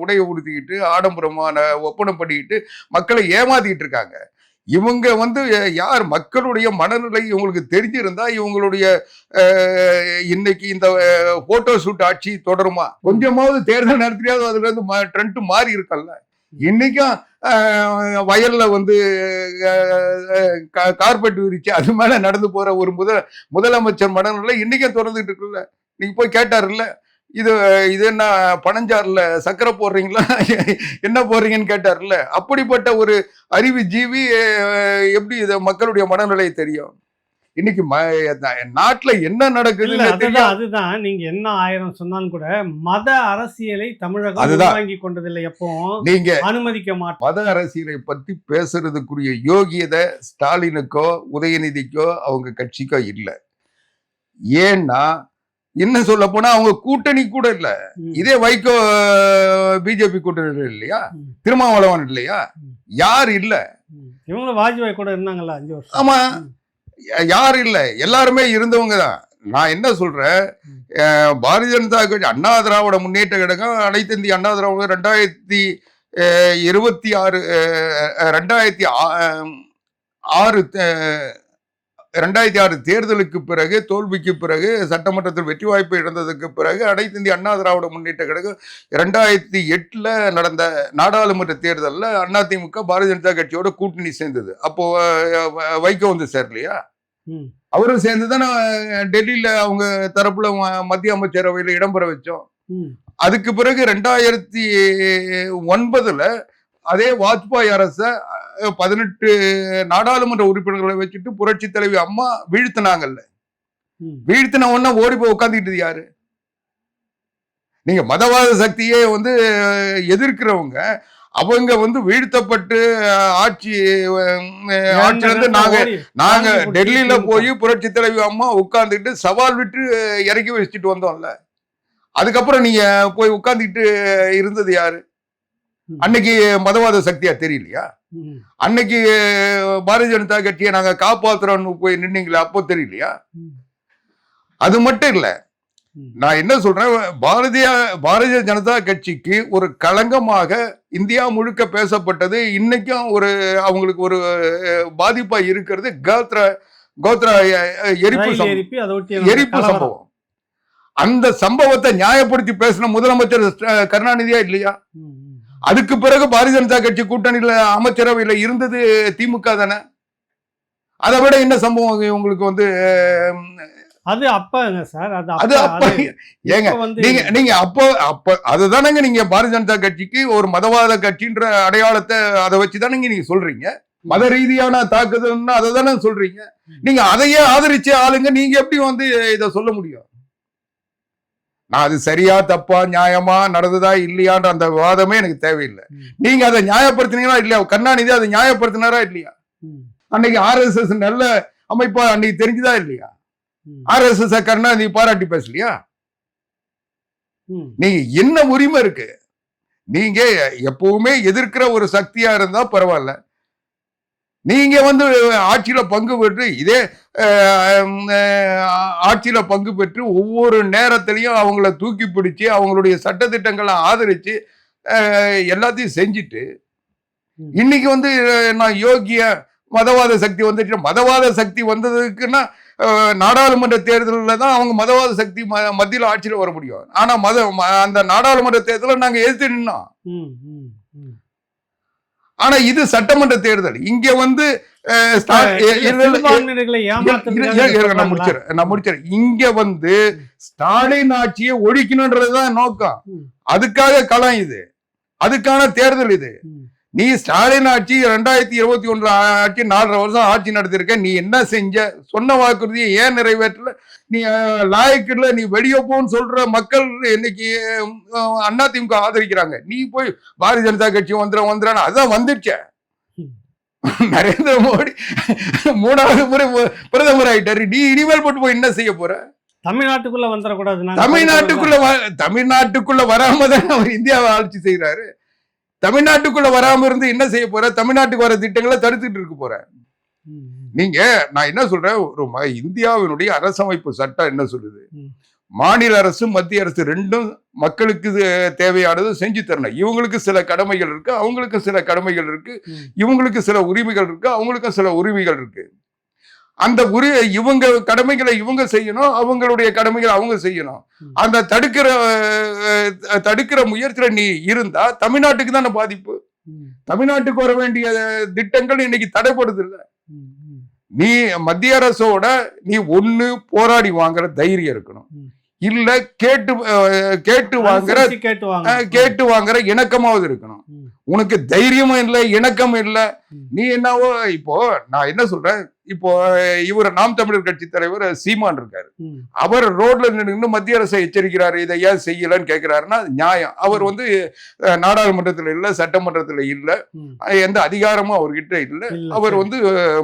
உடைய உடுத்திக்கிட்டு ஆடம்பரமான ஒப்பனம் பண்ணிக்கிட்டு மக்களை ஏமாத்திக்கிட்டு இருக்காங்க. இவங்க வந்து யார்? மக்களுடைய மனநிலை இவங்களுக்கு தெரிஞ்சிருந்தா இவங்களுடைய இன்னைக்கு இந்த போட்டோ ஷூட் ஆட்சி தொடருமா? கொஞ்சமாவது தேர்தல் நடத்தியாவது அதுல இருந்து ட்ரெண்ட் மாறி இருக்கல்ல. இன்னைக்கும் வயல்ல வந்து கார்பெட் விரிச்சு அது மேல நடந்து போற ஒரு முதலமைச்சர் மனநிலை இன்னைக்கும் தொடர்ந்துட்டு இருக்குல்ல. நீங்க போய் கேட்டாருல்ல, இது என்ன பனஞ்சாறுல சக்கரை போடுறீங்களா, என்ன போடுறீங்கன்னு கேட்டார்ல. அப்படிப்பட்ட ஒரு அறிவு ஜீவி எப்படி இதை மக்களுடைய மனநிலை தெரியும்? இன்னைக்கு நாட்டுல என்ன நடக்குதுன்னு தெரியும். அதுதான் நீங்க என்ன ஆயிரம் சொன்னாலும் கூட மத அரசியலை தமிழகம் அதுதான். வாங்கி கொண்டதில்லை, எப்போ நீங்க அனுமதிக்க மாட்டோம். மத அரசியலை பத்தி பேசுறதுக்குரிய யோகியதை ஸ்டாலினுக்கோ உதயநிதிக்கோ அவங்க கட்சிக்கோ இல்ல. ஏன்னா இன்னும் சொல்ல போனா அவங்க கூட்டணி கூட இல்ல. இதே வைகோ பிஜேபி கூட்டணி இல்லையா, திருமாவளவன் இல்லையா, யார் இல்ல. இவங்களும் வாஜ்பாய் கூட இருந்தாங்கல்ல 5 வருஷம். ஆமா, யார் இல்ல, எல்லாருமே இருந்தவங்க தான். நான் என்ன சொல்றேன், பாரதிய ஜனதா கட்சி, அண்ணா திராவிட முன்னேற்ற கழகம், அனைத்து இந்திய அண்ணா திராவிட 2006 தேர்தலுக்கு பிறகு, தோல்விக்கு பிறகு, சட்டமன்றத்தில் வெற்றி வாய்ப்பு இழந்ததுக்கு பிறகு அனைத்து இந்திய அண்ணா திராவிட முன்னேற்ற கழகம் 2008 நடந்த நாடாளுமன்ற தேர்தலில் அதிமுக பாரதிய ஜனதா கட்சியோட கூட்டணி சேர்ந்தது. அப்போ வைகோ வந்து சேரலையா, அவரும் சேர்ந்து தானே டெல்லியில அவங்க தரப்புல மத்திய அமைச்சரவையில் இடம்பெற வச்சோம். அதுக்கு பிறகு 2009 அதே வாஜ்பாய் அரச 18 நாடாளுமன்ற உறுப்பினர்களை வச்சுட்டு புரட்சி தலைவி அம்மா வீழ்த்தினாங்கல்ல. வீழ்த்தின உடனே ஓடி போய் உட்காந்துக்கிட்டது யாரு? நீங்க மதவாத சக்தியே வந்து எதிர்க்கிறவங்க, அவங்க வந்து வீழ்த்தப்பட்டு ஆட்சியில இருந்து நாங்க டெல்லியில போய் புரட்சி தலைவி அம்மா உட்கார்ந்துட்டு சவால் விட்டு இறக்கி வச்சுட்டு வந்தோம்ல. அதுக்கப்புறம் நீங்க போய் உட்கார்ந்துட்டு இருந்தது யாரு? அன்னைக்கு மதவாத சக்தியா தெரியலையா? அன்னைக்கு பாரதிய ஜனதா கட்சியை நாங்க காப்பாத்துறோம்னு போய் நின்னீங்களா, அப்போ தெரியலையா? அது மட்டும் இல்ல, நான் என்ன சொல்றேன், பாரதிய ஜனதா கட்சிக்கு ஒரு களங்கமாக இந்தியா முழுக்க பேசப்பட்டது, இன்னைக்கும் ஒரு அவங்களுக்கு ஒரு பாதிப்பா இருக்கிறது கோத்ரா எரிப்பு சம்பவம். அந்த சம்பவத்தை நியாயப்படுத்தி பேசின முதலமைச்சர் கருணாநிதியா இல்லையா? அதுக்கு பிறகு பாரதிய ஜனதா கட்சி கூட்டணியில அமைச்சரவையில இருந்தது திமுக தானே. அதை விட என்ன சம்பவம் உங்களுக்கு வந்து அது அப்பங்க சார், அது அப்ப ஏங்க நீங்க அப்ப அதுதானங்க நீங்க பாரதிய ஜனதா கட்சிக்கு ஒரு மதவாத கட்சின்ற அடையாளத்தை அதை வச்சுதானங்க நீங்க சொல்றீங்க. மத ரீதியான தாக்குதல்னா அதை தானே சொல்றீங்க. நீங்க அதையே ஆதரிச்ச ஆளுங்க நீங்க எப்படி வந்து இதை சொல்ல முடியும்? நான் அது சரியா தப்பா நியாயமா நடந்ததா இல்லையான்ற அந்த விவாதமே எனக்கு தேவையில்லை. நீங்க அதை நியாயப்படுத்தினீங்களா இல்லையா? கருணாநிதி அதை நியாயப்படுத்தினாரா இல்லையா? அன்னைக்கு RSS நல்ல அமைப்பா அன்னைக்கு தெரிஞ்சுதா இல்லையா? RSS கருணாநிதி பாராட்டி பேசலையா? நீங்க என்ன உரிமை இருக்கு? நீங்க எப்பவுமே எதிர்க்கிற ஒரு சக்தியா இருந்தா பரவாயில்ல. நீங்க வந்து ஆட்சியில பங்கு பெற்று இதே ஆட்சியில பங்கு பெற்று ஒவ்வொரு நேரத்திலையும் அவங்கள தூக்கி பிடிச்சு அவங்களுடைய சட்டத்திட்டங்களை ஆதரிச்சு எல்லாத்தையும் செஞ்சுட்டு இன்னைக்கு வந்து நான் யோகிய மதவாத சக்தி வந்துட்டு, மதவாத சக்தி வந்ததுக்குன்னா நாடாளுமன்ற தேர்தலில் தான் அவங்க மதவாத சக்தி மத்தியில் ஆட்சியில் வர முடியும். ஆனா அந்த நாடாளுமன்ற தேர்தலை நாங்க எதிர்த்து நின்னோம். ஆனா இது சட்டமன்ற தேர்தல். இங்க வந்து நான் முடிச்சிடறேன். இங்க வந்து ஸ்டாலின் ஆட்சியை ஒழிக்கணும்ன்றதுதான் நோக்கம். அதுக்காக களம் இது, அதுக்கான தேர்தல் இது. நீ ஸ்டாலின் ஆட்சி 2021 ஆட்சி 4.5 வருஷம் ஆட்சி நடத்திருக்க. நீ என்ன செஞ்ச? சொன்ன வாக்குறுதியை ஏன் நிறைவேற்றல? நீ லாயக்கில் நீ வெடியோப்போன்னு சொல்ற மக்கள் இன்னைக்கு அதிமுக ஆதரிக்கிறாங்க. நீ போய் பாரதிய ஜனதா கட்சி வந்துடும் அதான் வந்துடுச்ச. நரேந்திர மோடி 3வது முறை பிரதமர் ஆயிட்டாரு. நீ இனிமேல் போட்டு போய் என்ன செய்ய போற? தமிழ்நாட்டுக்குள்ள வந்துடக்கூடாது. தமிழ்நாட்டுக்குள்ள வராம தான் அவர் இந்தியாவை ஆட்சி செய்யறாரு. தமிழ்நாட்டுக்குள்ள வராம இருந்து என்ன செய்ய போற? தமிழ்நாட்டுக்கு வர திட்டங்களை தடுத்துட்டு இருக்க போற. நீங்க நான் என்ன சொல்றேன், ஒரு இந்தியாவினுடைய அரசமைப்பு சட்டம் என்ன சொல்லுது? மாநில அரசு மத்திய அரசு ரெண்டும் மக்களுக்கு தேவையானது செஞ்சு தரணும். இவங்களுக்கு சில கடமைகள் இருக்கு, அவங்களுக்கு சில கடமைகள் இருக்கு. இவங்களுக்கு சில உரிமைகள் இருக்கு, அவங்களுக்கும் சில உரிமைகள் இருக்கு. அந்த இவங்க கடமைகளை இவங்க செய்யணும், அவங்களுடைய கடமைகளை அவங்க செய்யணும். அந்த தடுக்கிற முயற்சியில நீ இருந்தா தமிழ்நாட்டுக்கு தானே பாதிப்பு. தமிழ்நாட்டுக்கு வர வேண்டிய திட்டங்கள் இன்னைக்கு தடைப்படுது இல்ல. நீ மத்திய அரசோட நீ ஒண்ணு போராடி வாங்குற தைரியம் இருக்கணும், இல்ல கேட்டு வாங்குற இணக்கமாவது இருக்கணும். உனக்கு தைரியமும் இல்லை, இணக்கமும் இல்லை. நீ என்னவோ இப்போ நான் என்ன சொல்றேன், இப்போ இவர் நாம் தமிழர் கட்சி தலைவர் சீமான் இருக்காரு. ம். அவர் ரோட்ல நின்று மத்திய அரசை எச்சரிக்கிறாரு, இதை ஏன் செய்யலன்னு கேட்கிறாருன்னா நியாயம். அவர் வந்து நாடாளுமன்றத்தில் இல்ல, சட்டமன்றத்தில் இல்ல, ம். எந்த அதிகாரமும் அவர்கிட்ட இல்ல. இல்ல, அவர் சரி. வந்து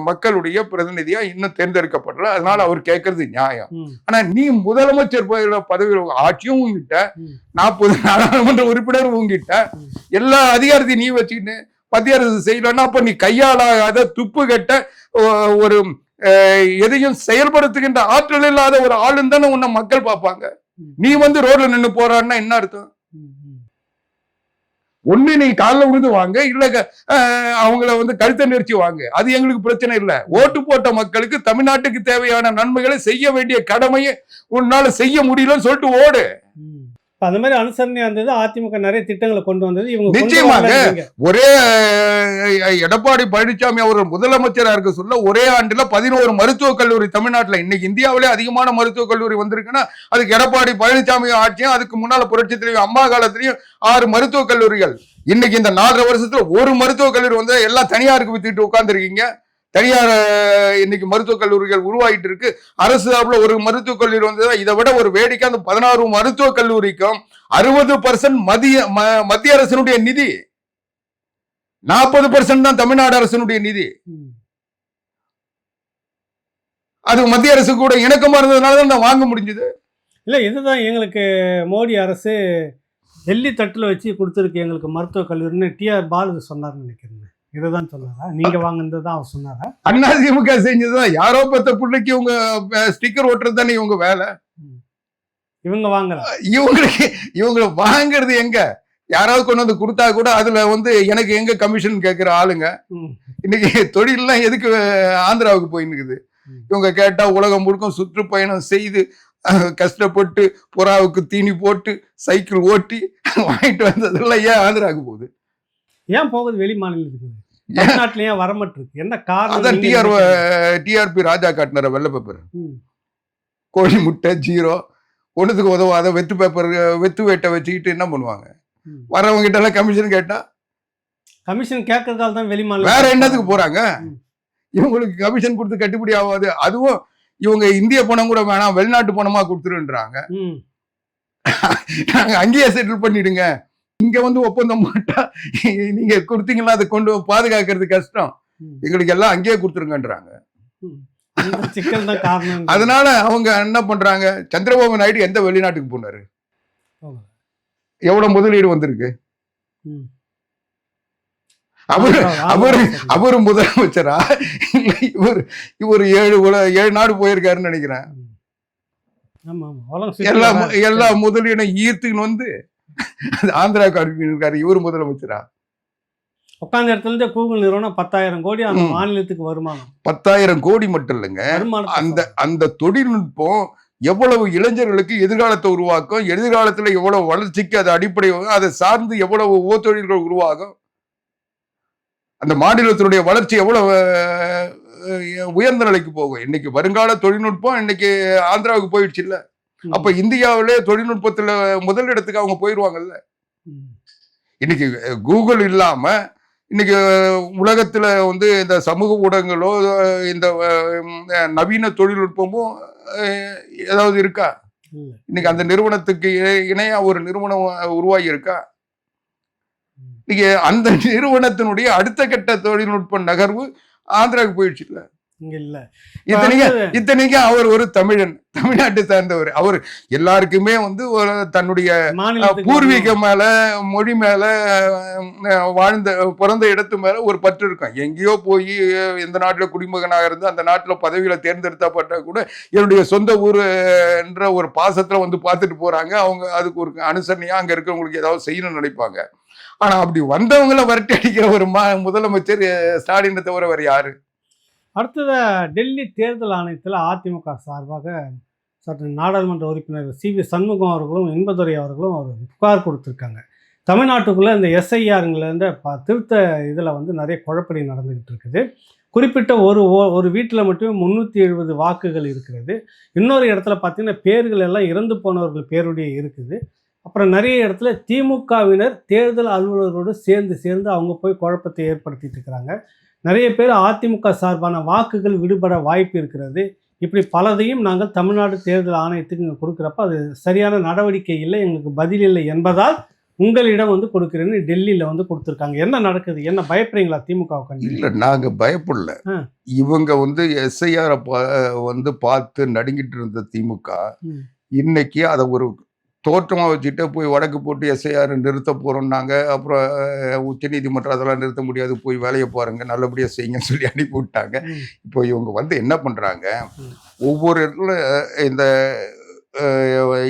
மக்களுடைய பிரதிநிதியா இன்னும் தேர்ந்தெடுக்கப்படல. அதனால அவர் கேட்கறது நியாயம். ம். ஆனா நீ முதலமைச்சர் பதவியில் ஆட்சியும் உங்கிட்ட, ம். 40 நாடாளுமன்ற உறுப்பினர் உங்கிட்ட, ம். எல்லா அதிகாரத்தையும் நீ வச்சுக்கிட்டு மத்திய அரசு செய்யலன்னா அப்ப நீ கையாளாத துப்பு கட்ட ஒரு எதையும் செயல்படுத்துகின்ற ஆற்றல் இல்லாத ஒரு ஆளுன்னு தானே உன்னை மக்கள் பார்ப்பாங்க. ம். நீ வந்து ரோட்ல நின்னு போறான்னா என்ன அர்த்தம்? ம். ம். ஒண்ணு நீ காலில் விழுந்து வாங்க, இல்ல அவங்கள வந்து கழுத்தை நெரிச்சு வாங்க, அது எங்களுக்கு பிரச்சனை இல்லை. ஓட்டு போட்ட மக்களுக்கு தமிழ்நாட்டுக்கு தேவையான நன்மைகளை செய்ய வேண்டிய கடமையை உன்னால செய்ய முடியலன்னு சொல்லிட்டு ஓடு. ம். இப்ப அந்த மாதிரி அனுசரணையா இருந்தது. அதிமுக நிறைய திட்டங்களை கொண்டு வந்தது. இவங்க கொண்டு நிச்சயமாக வரலன்றீங்க. ஒரே எடப்பாடி பழனிசாமி அவர்கள் முதலமைச்சரா இருக்க சொல்ல ஒரே ஆண்டுல 11 மருத்துவக் கல்லூரி தமிழ்நாட்டுல, இன்னைக்கு இந்தியாவிலே அதிகமான மருத்துவக் கல்லூரி வந்திருக்குன்னா அதுக்கு எடப்பாடி பழனிசாமி ஆட்சியும், அதுக்கு முன்னால புரட்சி தலைவி அம்மா காலத்திலையும் 6 மருத்துவக் கல்லூரிகள். இன்னைக்கு இந்த 4.5 வருஷத்துல ஒரு மருத்துவக் கல்லூரி வந்து எல்லாம் தனியாருக்கு வித்துட்டு உட்கார்ந்துருக்கீங்க. தனியார் இன்னைக்கு மருத்துவக் கல்லூரிகள் உருவாகிட்டு இருக்கு. அரசு சார்பில் ஒரு மருத்துவக் கல்லூரி வந்ததா? இதை விட ஒரு வேடிக்கை, அந்த 16 மருத்துவக் கல்லூரிக்கும் 60% மத்திய அரசினுடைய நிதி, 40% தான் தமிழ்நாடு அரசினுடைய நிதி. ம். அது மத்திய அரசு கூட இணக்கமா இருந்ததுனால தான் நான் வாங்க முடிஞ்சது. இல்ல இதுதான் எங்களுக்கு மோடி அரசு டெல்லி தட்டுல வச்சு கொடுத்துருக்கு எங்களுக்கு மருத்துவக் கல்லூரின்னு டிஆர் பாலு சொன்னார்னு நினைக்கிறேன். இதுதான் சொன்னாரா? நீங்க வாங்கினது தான் அவர் சொன்னாரா? அதிமுக செஞ்சதுதான். யாரோ பத்த பிள்ளைக்கு இவங்க ஸ்டிக்கர் ஓட்டுறது தானே இவங்க வேலை. இவங்க வாங்கல. இவங்களை வாங்குறது எங்க? யாராவது கொண்டு வந்து கொடுத்தா கூட அதுல வந்து எனக்கு எங்க கமிஷன் கேட்கிற ஆளுங்க. ம். இன்னைக்கு தொழிலெல்லாம் எதுக்கு ஆந்திராவுக்கு போயின்னு இவங்க கேட்டா உலகம் முழுக்க சுற்றுப்பயணம் செய்து கஷ்டப்பட்டு புறாவுக்கு தீனி போட்டு சைக்கிள் ஓட்டி வாங்கிட்டு வந்ததெல்லாம் ஏன் ஆந்திராவுக்கு போகுது? ஏன் போகுது வெளி மாநிலத்துக்கு? தமிழ்நாட்டுல ஏன் வரமாட்டிருக்கு? என்ன காரணம்? அதான் நீங்க நினைக்கிறீங்க? டிஆர்பி ராஜா காட்டினார வெள்ளை பேப்பர், ம். கோழி முட்டை ஜீரோ, ஒண்ணுத்துக்கு உதவாத வெத்து பேப்பர், வெத்து வேட்டை வச்சுக்கிட்டு என்ன பண்ணுவாங்க? ம். வரவங்க கிட்ட எல்லாம் கமிஷன் கேட்டா கமிஷன் கேட்கறதால தான் வெளி மாநிலம் வேற என்னத்துக்கு போறாங்க? ம். இவங்களுக்கு கமிஷன் கொடுத்து கட்டுப்படி ஆகாது. அதுவும் இவங்க இந்திய பணம் கூட வேணாம், வெளிநாட்டு பணமா கொடுத்துருன்றாங்க. ம். நாங்க அங்கேயே செட்டில் பண்ணிடுங்க, இங்க வந்து ஒப்பந்தம் போட்டா நீங்க கொடுத்தீங்கன்னா அதை கொண்டு பாதுகாக்கிறது கஷ்டம், ம். எங்களுக்கு எல்லாம் அங்கேயே கொடுத்துருங்கன்றாங்க. ம். இந்த சிக்கல் தான் காரணம். அதனால அவங்க என்ன பண்றாங்க? சந்திரபாபு நாயுடு எந்த வெளிநாட்டுக்கு போனாரு? ஆமா. எவ்வளவு முதலீடு வந்திருக்கு? ம். அவரு அவரு சரி. அவரு முதலமைச்சரா? இல்ல இவர் 7 நாடு போயிருக்காருன்னு நினைக்கிறேன். ம். ஆமா ஆமா. உலகம் எல்லா சுத்தி எல்லா முதலீடும் ஈர்த்துன்னு வந்து ஆந்திராவுக்கு அனுப்பியிருக்காரு. இவரு முதலமைச்சரா? உட்கார்ந்த இடத்துல இருந்து கூகுள் நிறுவனம் 10,000 கோடி அந்த ம். மாநிலத்துக்கு வருமானம். 10,000 கோடி மட்டும் இல்லைங்க. வருமானத்தை அந்த சொல்றேன். அந்த தொழில்நுட்பம் எவ்வளவு இளைஞர்களுக்கு எதிர்காலத்தை உருவாக்கும், எதிர்காலத்துல எவ்வளவு வளர்ச்சிக்கு அது அடிப்படை, அதை சார்ந்து எவ்வளவு தொழில்கள் உருவாகும், அந்த மாநிலத்தினுடைய வளர்ச்சி எவ்வளவு உயர்ந்த நிலைக்கு போகும். இன்னைக்கு வருங்கால தொழில்நுட்பம் இன்னைக்கு ஆந்திராவுக்கு போயிடுச்சு இல்ல? ம். அப்ப இந்தியாவிலே தொழில்நுட்பத்துல முதலிடத்துக்கு அவங்க போயிடுவாங்கல்ல. ம். இன்னைக்கு கூகுள் இல்லாம இன்னைக்கு உலகத்துல வந்து இந்த சமூக ஊடகங்களோ இந்த நவீன தொழில்நுட்பமும் ஏதாவது இருக்கா? இல்ல. இன்னைக்கு அந்த நிறுவனத்துக்கு இணையா ஒரு நிறுவனம் உருவாகி இருக்கா? ம். இன்னைக்கு அந்த நிறுவனத்தினுடைய அடுத்த கட்ட தொழில்நுட்ப நகர்வு ஆந்திராவுக்கு போயிடுச்சு இல்ல? இங்க இல்ல. இத்தனைக்கும் அவர் ஒரு தமிழன், தமிழ்நாட்டை சார்ந்தவர். அவர் எல்லாருக்குமே வந்து ஒரு தன்னுடைய மாநிலத்துக்கு பூர்வீக மேல, மொழி மேல, பிறந்த இடத்து மேல ஒரு பற்று இருக்கும். எங்கேயோ போய் எந்த நாட்டுல குடிமகனாக இருந்து அந்த நாட்டுல பதவியில தேர்ந்தெடுத்தப்பட்டா கூட என்னுடைய சொந்த ஊர் என்ற ஒரு பாசத்துல வந்து பார்த்துட்டு போறாங்க. அவங்க அதுக்கு ஒரு அனுசரணையா அங்க இருக்கிறவங்களுக்கு ஏதாவது செய்யணும்னு நினைப்பாங்க. ஆனா அப்படி வந்தவங்களை விரட்டி அடிக்கிற ஒரு முதலமைச்சர் ஸ்டாலினை தவிர வேற யாரு? அடுத்தது டெல்லி தேர்தல் ஆணையத்தில் அதிமுக சார்பாக சற்று நாடாளுமன்ற உறுப்பினர் சி.வி. சண்முகம் அவர்களும் இன்பதுரை அவர்களும் ஒரு புகார் கொடுத்துருக்காங்க. தமிழ்நாட்டுக்குள்ளே இந்த எஸ்ஐஆருங்கிலேருந்து திருத்த இதில் வந்து நிறைய குழப்படி நடந்துக்கிட்டு இருக்குது. குறிப்பிட்ட ஒரு வீட்டில் மட்டுமே 370 வாக்குகள் இருக்கிறது. இன்னொரு இடத்துல பார்த்தீங்கன்னா பேர்கள் எல்லாம் இறந்து போனவர்கள் பேருடைய இருக்குது. அப்புறம் நிறைய இடத்துல திமுகவினர் தேர்தல் அலுவலரோடு சேர்ந்து அவங்க போய் குழப்பத்தை ஏற்படுத்திட்டு இருக்கிறாங்க. நிறைய பேர் அதிமுக சார்பான வாக்குகள் விடுபட வாய்ப்பு இருக்கிறது. இப்படி பலதையும் நாங்கள் தமிழ்நாடு தேர்தல் ஆணையத்துக்கு இங்கே கொடுக்குறப்ப அது சரியான நடவடிக்கை இல்லை, எங்களுக்கு பதில் இல்லை என்பதால் உங்களிடம் வந்து கொடுக்குறேன்னு டெல்லியில் வந்து கொடுத்துருக்காங்க. என்ன நடக்குது? என்ன பயப்படுறீங்களா திமுக கண்டு? இல்லை, நாங்கள் பயப்படல. இவங்க வந்து எஸ்ஐஆரை வந்து பார்த்து நடுங்கிட்டு இருந்த திமுக இன்னைக்கு அதை ஒரு தோற்றமாக வச்சுட்டு போய் வழக்கு போட்டு எஸ்ஐஆர் நிறுத்த போகிறோம்னாங்க. அப்புறம் உச்சநீதிமன்றம் அதெல்லாம் நிறுத்த முடியாது, போய் வேலையை பாருங்க, நல்லபடியாக செய்யுங்கன்னு சொல்லி அனுப்பி விட்டாங்க. இப்போ இவங்க வந்து என்ன பண்ணுறாங்க, ஒவ்வொரு இடத்துல இந்த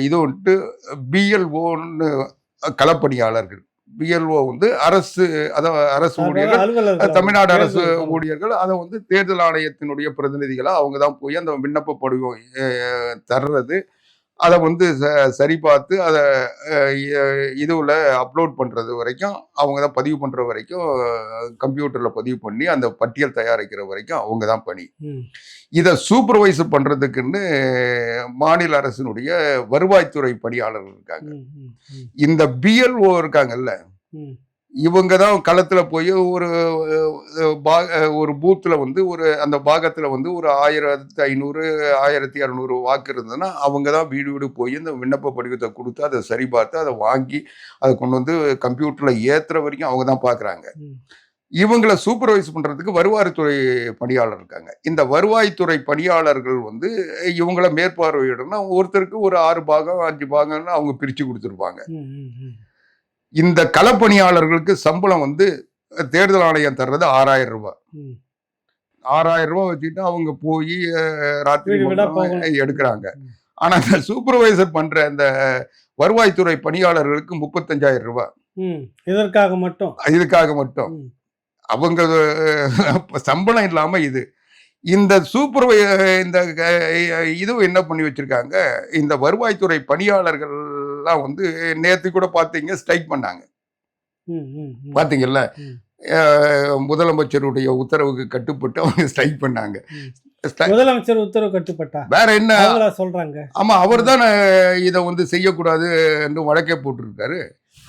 இது வந்துட்டு பிஎல்ஓன்னு களப்பணியாளர்கள், பிஎல்ஓ வந்து அரசு, அதாவது அரசு ஊழியர்கள், தமிழ்நாடு அரசு ஊழியர்கள், அதை வந்து தேர்தல் ஆணையத்தினுடைய பிரதிநிதிகளாக அவங்க தான் போய் அந்த விண்ணப்ப படிவம் தர்றது, அதை வந்து சரி பார்த்து அதை இதுவில் அப்லோட் பண்ணுறது வரைக்கும், அவங்க தான் பதிவு பண்ணுற வரைக்கும், கம்ப்யூட்டரில் பதிவு பண்ணி அந்த பட்டியல் தயாரிக்கிற வரைக்கும் அவங்க தான் பணி. இதை சூப்பர்வைஸ் பண்ணுறதுக்குன்னு மாநில அரசினுடைய வருவாய்த்துறை பணியாளர்கள் இருக்காங்க. இந்த பிஎல்ஓ இருக்காங்கல்ல, இவங்க தான் களத்தில் போய் ஒரு பூத்தில் வந்து அந்த பாகத்தில் வந்து ஒரு 1500 1600 வாக்கு இருந்ததுன்னா அவங்க தான் வீடு வீடு போய் இந்த விண்ணப்ப படிவத்தை கொடுத்து அதை சரி பார்த்து அதை வாங்கி அதை கொண்டு வந்து கம்ப்யூட்டரில் ஏற்றுற வரைக்கும் அவங்க தான் பார்க்குறாங்க. இவங்களை சூப்பர்வைஸ் பண்ணுறதுக்கு வருவாய்த்துறை பணியாளர் இருக்காங்க. இந்த வருவாய்த்துறை பணியாளர்கள் வந்து இவங்கள மேற்பார்வையிடணும்னா ஒருத்தருக்கு ஒரு 6 பாகம் 5 பாகம்னு அவங்க பிரித்து கொடுத்துருப்பாங்க. இந்த களப்பணியாளர்களுக்கு சம்பளம் வந்து தேர்தல் ஆணையம் தர்றது 6000 ரூபாய். 6000 ரூபாய் வச்சுட்டு அவங்க போய் ராத்திரி எடுக்கிறாங்க. ஆனா அந்த சூப்பர்வைசர் பண்ற அந்த வருவாய்த்துறை பணியாளர்களுக்கு 35,000 ரூபாய். இதுக்காக மட்டும் அவங்க சம்பளம் இல்லாம இந்த இந்த இது என்ன பண்ணி வச்சிருக்காங்க, இந்த வருவாய்த்துறை பணியாளர்கள்லாம் வந்து நேற்று கூட பார்த்தீங்க ஸ்ட்ரைக் பண்ணாங்க. பார்த்தீங்கல்ல, முதலமைச்சருடைய உத்தரவுக்கு கட்டுப்பட்டு அவங்க ஸ்ட்ரைக் பண்ணாங்க. முதலமைச்சர் உத்தரவு கட்டுப்பட்டா வேற என்ன சொல்றாங்க? ஆமா, அவர் தான் இதை வந்து செய்யக்கூடாது என்று வழக்கே போட்டிருக்காரு.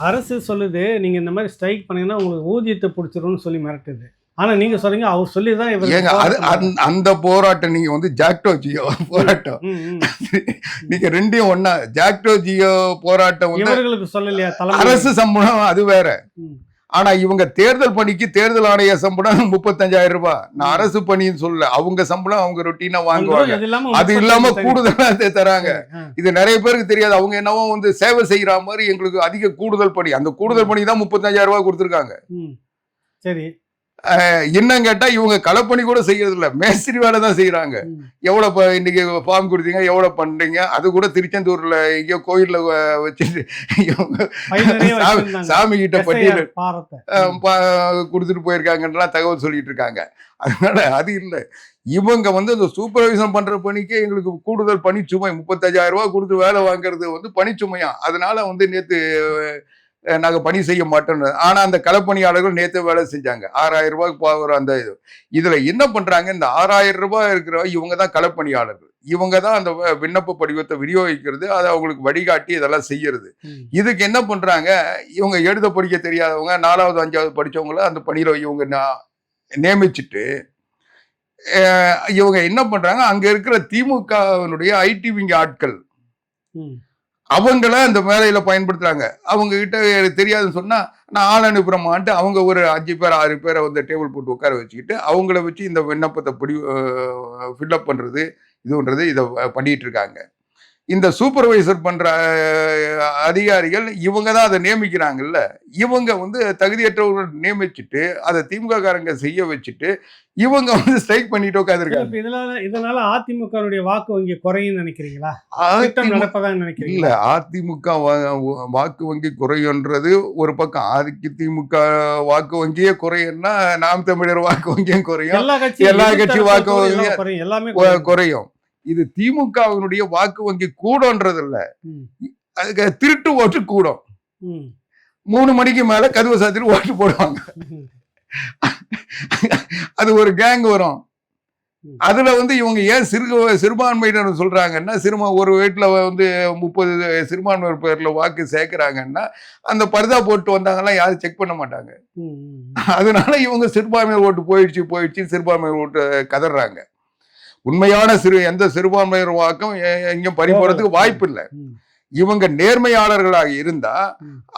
அரசு சொல்லுது நீங்க இந்த மாதிரி ஸ்ட்ரைக் பண்ணீங்கன்னா உங்களுக்கு ஊதியத்தை பிடிச்சிரும்னு சொல்லி மிரட்டுது. ஆனா நீங்க சொல்றீங்க அவர் சொல்லிதான் அந்த போராட்டம் நீங்க வந்து ஜாக்டோ ஜியோ போராட்டம், நீங்க ரெண்டையும் ஒண்ணா. ஜாக்டோ ஜியோ போராட்டம் இவர்களுக்கு சொல்லலையா? அரசு சம்பளம் அது வேற. ஆனா இவங்க தேர்தல் பணிக்கு தேர்தல் ஆணைய சம்பளம் 35,000 ரூபாய். நான் அரசு பணின்னு சொல்ல, அவங்க சம்பளம் அவங்க ரொட்டீனா வாங்குவாங்க. அது இல்லாம கூடுதலா தராங்க. இது நிறைய பேருக்கு தெரியாது. அவங்க என்னவோ வந்து சேவை செய்யற மாதிரி எங்களுக்கு அதிக கூடுதல் பணி, அந்த கூடுதல் பணி தான் 35,000 ரூபாய் கொடுத்துருக்காங்க. சரி, என்னன்னு கேட்டா இவங்க களப்பணி கூட செய்யறது இல்ல, மேஸ்திரி வேலை தான் செய்யறாங்க. எவ்வளவு இன்னைக்கு ஃபார்ம் கொடுத்தீங்க, எவ்வளவு பண்றீங்க, அது கூட திருச்செந்தூர்ல எங்கேயோ கோயில்ல வச்சுட்டு சாமி கிட்ட பட்டியல் கொடுத்துட்டு போயிருக்காங்கன்றலாம் தகவல் சொல்லிட்டு இருக்காங்க. அதனால அது இல்லை. இவங்க வந்து இந்த சூப்பர்வைசன் பண்ற பணிக்கே எங்களுக்கு கூடுதல் பணிச்சுமை 35,000 ரூபாய் கொடுத்து வேலை வாங்குறது வந்து பணிச்சுமையா. அதனால வந்து நேத்து நாங்க பணி செய்ய மாட்டோம். ஆனா அந்த களப்பணியாளர்கள் நேற்று வேலை செஞ்சாங்க. 6,000 ரூபாய்க்கு அந்த இதுல என்ன பண்றாங்க, இந்த 6,000 ரூபாய் இருக்கிற இவங்க தான் களப்பணியாளர்கள். இவங்க தான் அந்த விண்ணப்ப படிவத்தை விநியோகிக்கிறது, அதை அவங்களுக்கு வழிகாட்டி இதெல்லாம் செய்யறது. இதுக்கு என்ன பண்றாங்க, இவங்க எழுத படிக்க தெரியாதவங்க 4வது 5வது படிச்சவங்கள அந்த பணியில இவங்க நியமிச்சுட்டு இவங்க என்ன பண்றாங்க, அங்க இருக்கிற திமுகவினுடைய ஐடி விங்க ஆட்கள் அவங்கள அந்த வேலையில பயன்படுத்துறாங்க. அவங்க கிட்ட தெரியாதுன்னு சொன்னா நான் ஆள் அனுப்புறமான்ட்டு அவங்க ஒரு 5 பேர் 6 பேரை வந்து டேபிள் போட்டு உட்கார வச்சுக்கிட்டு அவங்கள வச்சு இந்த விண்ணப்பத்தை ஃபில்அப் பண்றது இதுன்றது இதை பண்ணிட்டு இருக்காங்க. இந்த சூப்பர்வைசர் பண்ற அதிகாரிகள் இவங்க தான் அதை நியமிக்கிறாங்கல்ல, இவங்க வந்து தகுதியற்றவர்கள் நியமிச்சுட்டு அதை திமுக காரங்க செய்ய வச்சுட்டு இவங்க வந்து ஸ்ட்ரைக் பண்ணிட்டு உட்காந்துருக்காங்க. இதனால அதிமுக வாக்கு வங்கி குறையும் நினைக்கிறீங்களா? இல்ல, அதிமுக வாக்கு வங்கி குறையுன்றது ஒரு பக்கம். அதிமுக வாக்கு வங்கியே குறையும்னா நாம் தமிழர் வாக்கு வங்கியும் குறையும், எல்லா கட்சி வாக்கு வங்கியும் எல்லாமே குறையும். இது திமுகவினுடைய வாக்கு வங்கி கூடன்றது இல்ல, அதுக்கு திருட்டு ஓட்டு கூடும். 3 மணிக்கு மேல கதவு சாத்திட்டு ஓட்டு போடுவாங்க. அது ஒரு கேங் வரும். அதுல வந்து இவங்க ஏன் சிறுபான்மையினர் சொல்றாங்கன்னா, ஒரு வீட்டுல வந்து 30 சிறுபான்மையினர் பேர்ல வாக்கு சேர்க்கிறாங்கன்னா, அந்த பர்தா போட்டு வந்தாங்கன்னா யாரும் செக் பண்ண மாட்டாங்க. அதனால இவங்க சிறுபான்மையினர் ஓட்டு போயிடுச்சு சிறுபான்மையினர் ஓட்டு கதறாங்க. உண்மையான எந்த சிறுபான்மையினர் வாக்கும் எங்கேயும் பறி போறதுக்கு வாய்ப்பு இல்லை. இவங்க நேர்மையாளர்களாக இருந்தா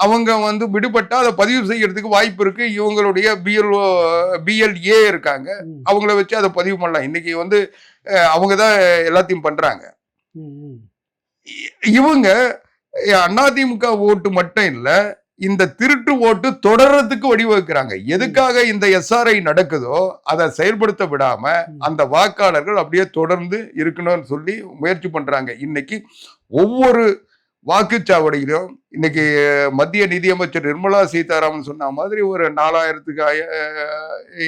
அவங்க வந்து விடுபட்டா அதை பதிவு செய்யறதுக்கு வாய்ப்பு இருக்கு. இவங்களுடைய பிஎல்ஏ இருக்காங்க, அவங்கள வச்சு அதை பதிவு பண்ணலாம். இன்னைக்கு வந்து அவங்கதான் எல்லாத்தையும் பண்றாங்க. இவங்க அதிமுக ஓட்டு மட்டும் இல்ல, இந்த திருட்டு ஓட்டு தொடர்றதுக்கு வழிவகுக்கிறாங்க. எதுக்காக இந்த எஸ்ஆர்ஐ நடக்குதோ அதை செயல்படுத்த விடாம அந்த வாக்காளர்கள் அப்படியே தொடர்ந்து இருக்கணும்னு சொல்லி முயற்சி பண்றாங்க. இன்னைக்கு ஒவ்வொரு வாக்குச்சாவடியிலும் இன்னைக்கு மத்திய நிதியமைச்சர் நிர்மலா சீதாராமன் சொன்ன மாதிரி ஒரு 4000க்கு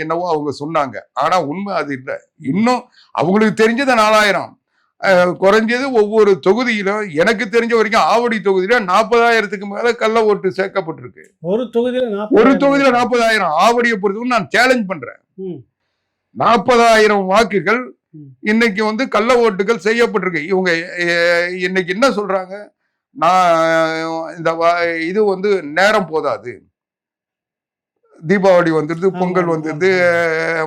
என்னவோ அவங்க சொன்னாங்க. ஆனா உண்மை அது இல்லை. இன்னும் அவங்களுக்கு தெரிஞ்சது 4000, குறைஞ்சது ஒவ்வொரு தொகுதியிலும் எனக்கு தெரிஞ்ச வரைக்கும் ஆவடி தொகுதியில 40,000க்கு மேல கள்ள ஓட்டு சேர்க்கப்பட்டிருக்கு. ஒரு தொகுதியில 40,000. ஆவடியை பொறுத்தவரை நான் சேலஞ்ச் பண்றேன். 40,000 வாக்குகள் இன்னைக்கு வந்து கள்ள ஓட்டுகள் செய்யப்பட்டிருக்கு. இவங்க இன்னைக்கு என்ன சொல்றாங்க, நான் இந்த இது வந்து நேரம் போதாது, தீபாவளி வந்துடுது, பொங்கல் வந்துடுது,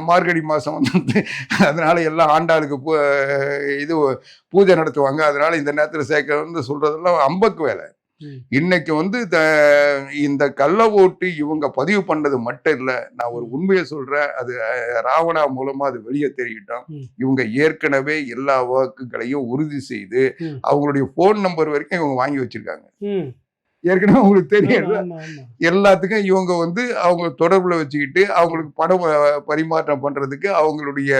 மார்கழி மாசம் வந்துடுது, அதனால எல்லாம் ஆண்டாளுக்கு இது பூஜை நடத்துவாங்க, அதனால இந்த நேரத்தில் சேர்க்கணும்னு சொல்றதெல்லாம் அம்பக்கு வேலை. இன்னைக்கு வந்து இந்த கள்ள ஓட்டு இவங்க பதிவு பண்ணது மட்டும் இல்ல, நான் ஒரு உண்மையை சொல்றேன், அது ராவணா மூலமா அது வெளியே தெரியிட்டோம். இவங்க ஏற்கனவே எல்லா வாக்குகளையும் உறுதி செய்து அவங்களுடைய போன் நம்பர் வரைக்கும் இவங்க வாங்கி வச்சிருக்காங்க. ஏற்கனவே உங்களுக்கு தெரியும், எல்லாத்துக்கும் இவங்க வந்து அவங்க தொடர்புல வச்சுக்கிட்டு அவங்களுக்கு பணம் பரிமாற்றம் பண்றதுக்கு அவங்களுடைய